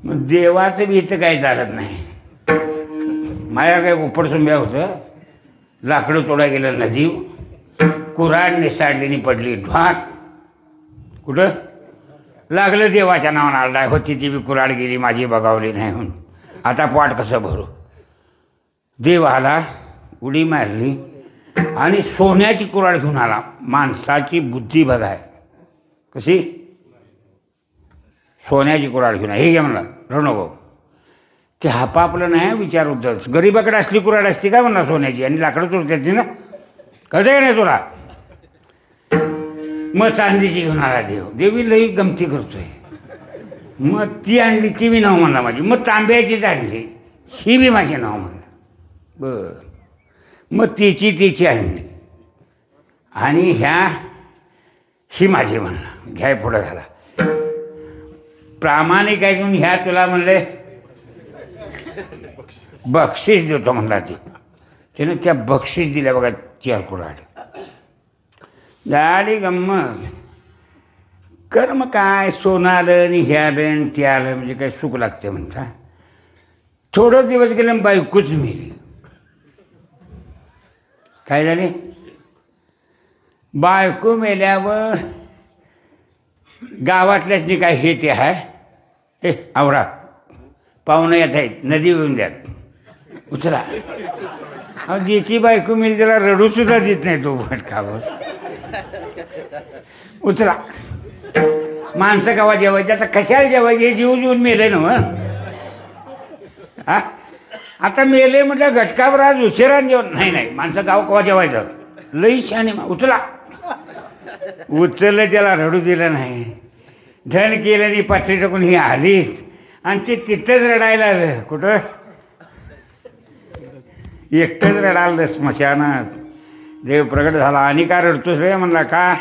देवाचं बी इथं काही चालत नाही. माझ्या काही उपडसुंब्या होतं, लाकडं तोडा गेलं नदी, कुऱ्हाड निसाडलीनी पडली ढात. कुठं लागलं? देवाच्या नावानं आलडाय होती ती बी कुऱ्हाड गेली, माझी बघावली नाही म्हणून. आता पोट कसं भरू? देव आला, उडी मारली आणि सोन्याची कुऱ्हाड घेऊन आला. माणसाची बुद्धी बघाय कशी. सोन्याची कुऱ्हाड घेऊन हे घे म्हणला, नको. ते हापापलं नाही विचार होतच. गरीबाकडे असली कुऱ्हाड असते का म्हणा सोन्याची आणि लाकडं चोरतात ना, कळतं का नाही तुला? मग चांदीची घेऊन आला देव. देवी लई गमती करतोय. मग ती आणली, ती बी नाव म्हणला माझी. मग तांब्याचीच आणली, ही बी माझे नाव म्हणलं. मग तिची आणली आणि ही माझी म्हणलं. घ्याय पुढं झाला. प्रामाणिक आहे म्हणून ह्या तुला म्हणले बक्षीस देतो म्हणला. त्यानं त्या बक्षीस दिल्या बघा 4 कुऱ्हाड. झाली गंमत. कर्म काय, सोनं आलं आणि हे आलं आणि ते आलं म्हणजे काय सुख लागते म्हणता. थोडं दिवस गेले बायकोच मेली. काय झाले? बायको मेल्यावर गावातल्याच काय हे ते आहे, हे आवरा पाहुणं येत आहेत, नदी येऊन द्यात, उचला. ज्याची बायको मेली त्याला रडू सुद्धा देत नाही तो भटकावर. उचला. माणसं गावा जेवायचे, आता कशाला जेवायचे? जीव जीवन मेले ना मग. हा आता मेले म्हटलं घटकावर आज उशिरान जेवण नाही. माणसं गाव कवा जेवायचं? लई छान आहे. उचला. उचललं, त्याला रडू दिलं नाही. धन केलं आणि पाथरी टाकून ही आलीच आणि ते तिथंच रडायला आलं. कुठं? एकटंच रडायला स्मशानात. देव प्रगट झाला. आणि का रडतोस रे म्हणला. का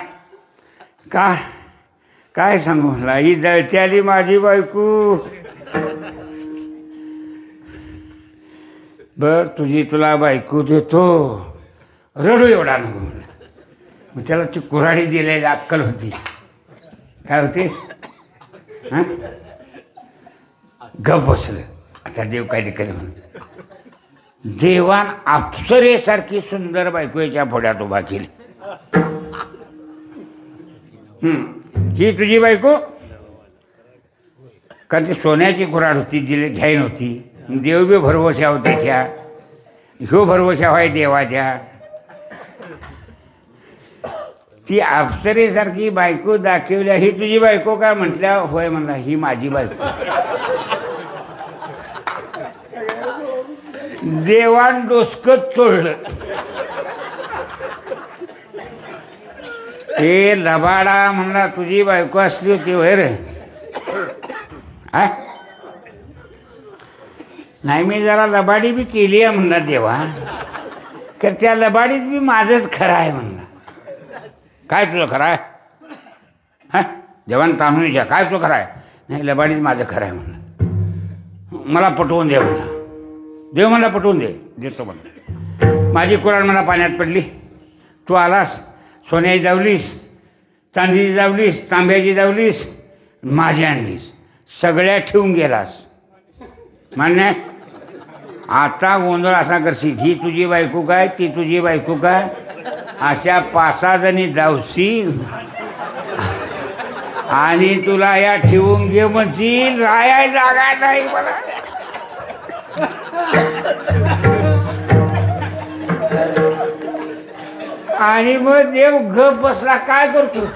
काय सांगू म्हणला. ही जळती आली माझी बायको. बर तुला बायको देतो, रडू एवढा नको म्हणला. मग त्याला ती कुऱ्हाडी दिलेली अक्कल होती. काय होती? हां गप बसलं. आता देव काय करेल म्हणून देवान अप्सरेसारखी सुंदर बायको याच्या पुढ्यात उभा केली. ही तुझी बायको का? ती सोन्याची कुऱ्हाड होती, दिली घ्याय नव्हती. देव बी भरवशा होते त्या, ह्यो भरवशा व्हाय देवाच्या. ती अप्सरेसारखी बायको दाखवल्या. ही तुझी बायको का म्हटल्या? होय म्हणला, ही माझी बायको. देवान डोसकत चोळलं. हे लबाडा म्हणला, तुझी बायको असली होती होय रे? नाही, मी जरा लबाडी बी केली आहे म्हणला देवा, तर त्या लबाडीत बी माझंच खरं आहे म्हणला. काय तुझं खरं आहे? हा देवान ताणून विचार, काय तुझं खरं आहे? नाही, लबाडीत माझं खरं आहे म्हणलं. मला पटवून दे म्हणला. देव मला पटवून देतो म्हणलं. माझी कुऱ्हाड मला पाण्यात पडली, तू आलास, सोन्याची दावलीस, चांदीची दावलीस, तांब्याची दावलीस, माझी आणलीस, सगळ्या ठेवून गेलास. मान्य? आता गोंधळ असा करशील, ही तुझी बायको काय, ती तुझी बायको काय, अशा 5-6 जणी जावशील आणि तुला या ठेवून घे म्हणशील. राया जागा नाही मला. आणि मग देव गप बसला. काय करतो?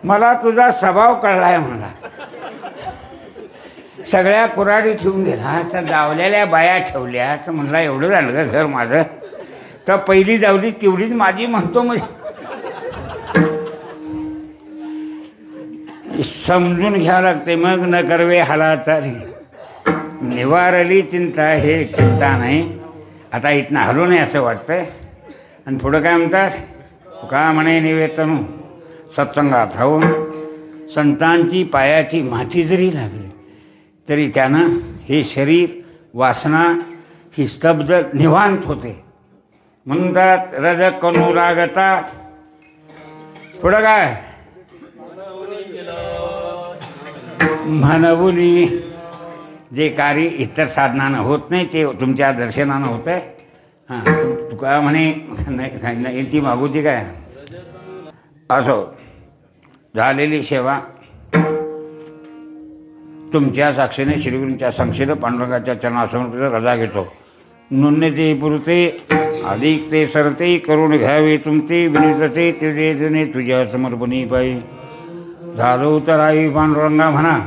मला तुझा स्वभाव कळलाय म्हणला. सगळ्या कुऱ्हाडी ठेवून गेला. तर दावलेल्या बाया ठेवल्या. तर म्हणला एवढं झालं का घर माझं? तर पहिली दावली तेवढीच माझी म्हणतो. मग समजून घ्यावं लागते. मग न करवे हालाचारी, निवारली चिंता हे चिंता नाही. आता इथनं हलू नये असं वाटतंय. आणि पुढं काय म्हणतात? का म्हणे निवेतनू सत्संगात राहून संतांची पायाची माती जरी लागली तरी त्यानं हे शरीर वासना ही स्तब्ध निवांत होते. म्हणतात रज अनुरागता. पुढं काय? म्हणवुनी जे कार्य इतर साधनानं होत नाही ते तुमच्या दर्शनानं होत आहे. हां तुका म्हणे नाही ती मागुती काय असो. झालेली सेवा तुमच्या साक्षीने श्रीगुरूंच्या संक्षेनं पांडुरंगाच्या चरणासमर्पित रजा घेतो. नुन्यते पुरते अधिक ते सरते करून घ्यावे तुमचे विनितते ते जुने तुझ्या समर्पणी पायी. झालो तर आई पांडुरंगा म्हणा.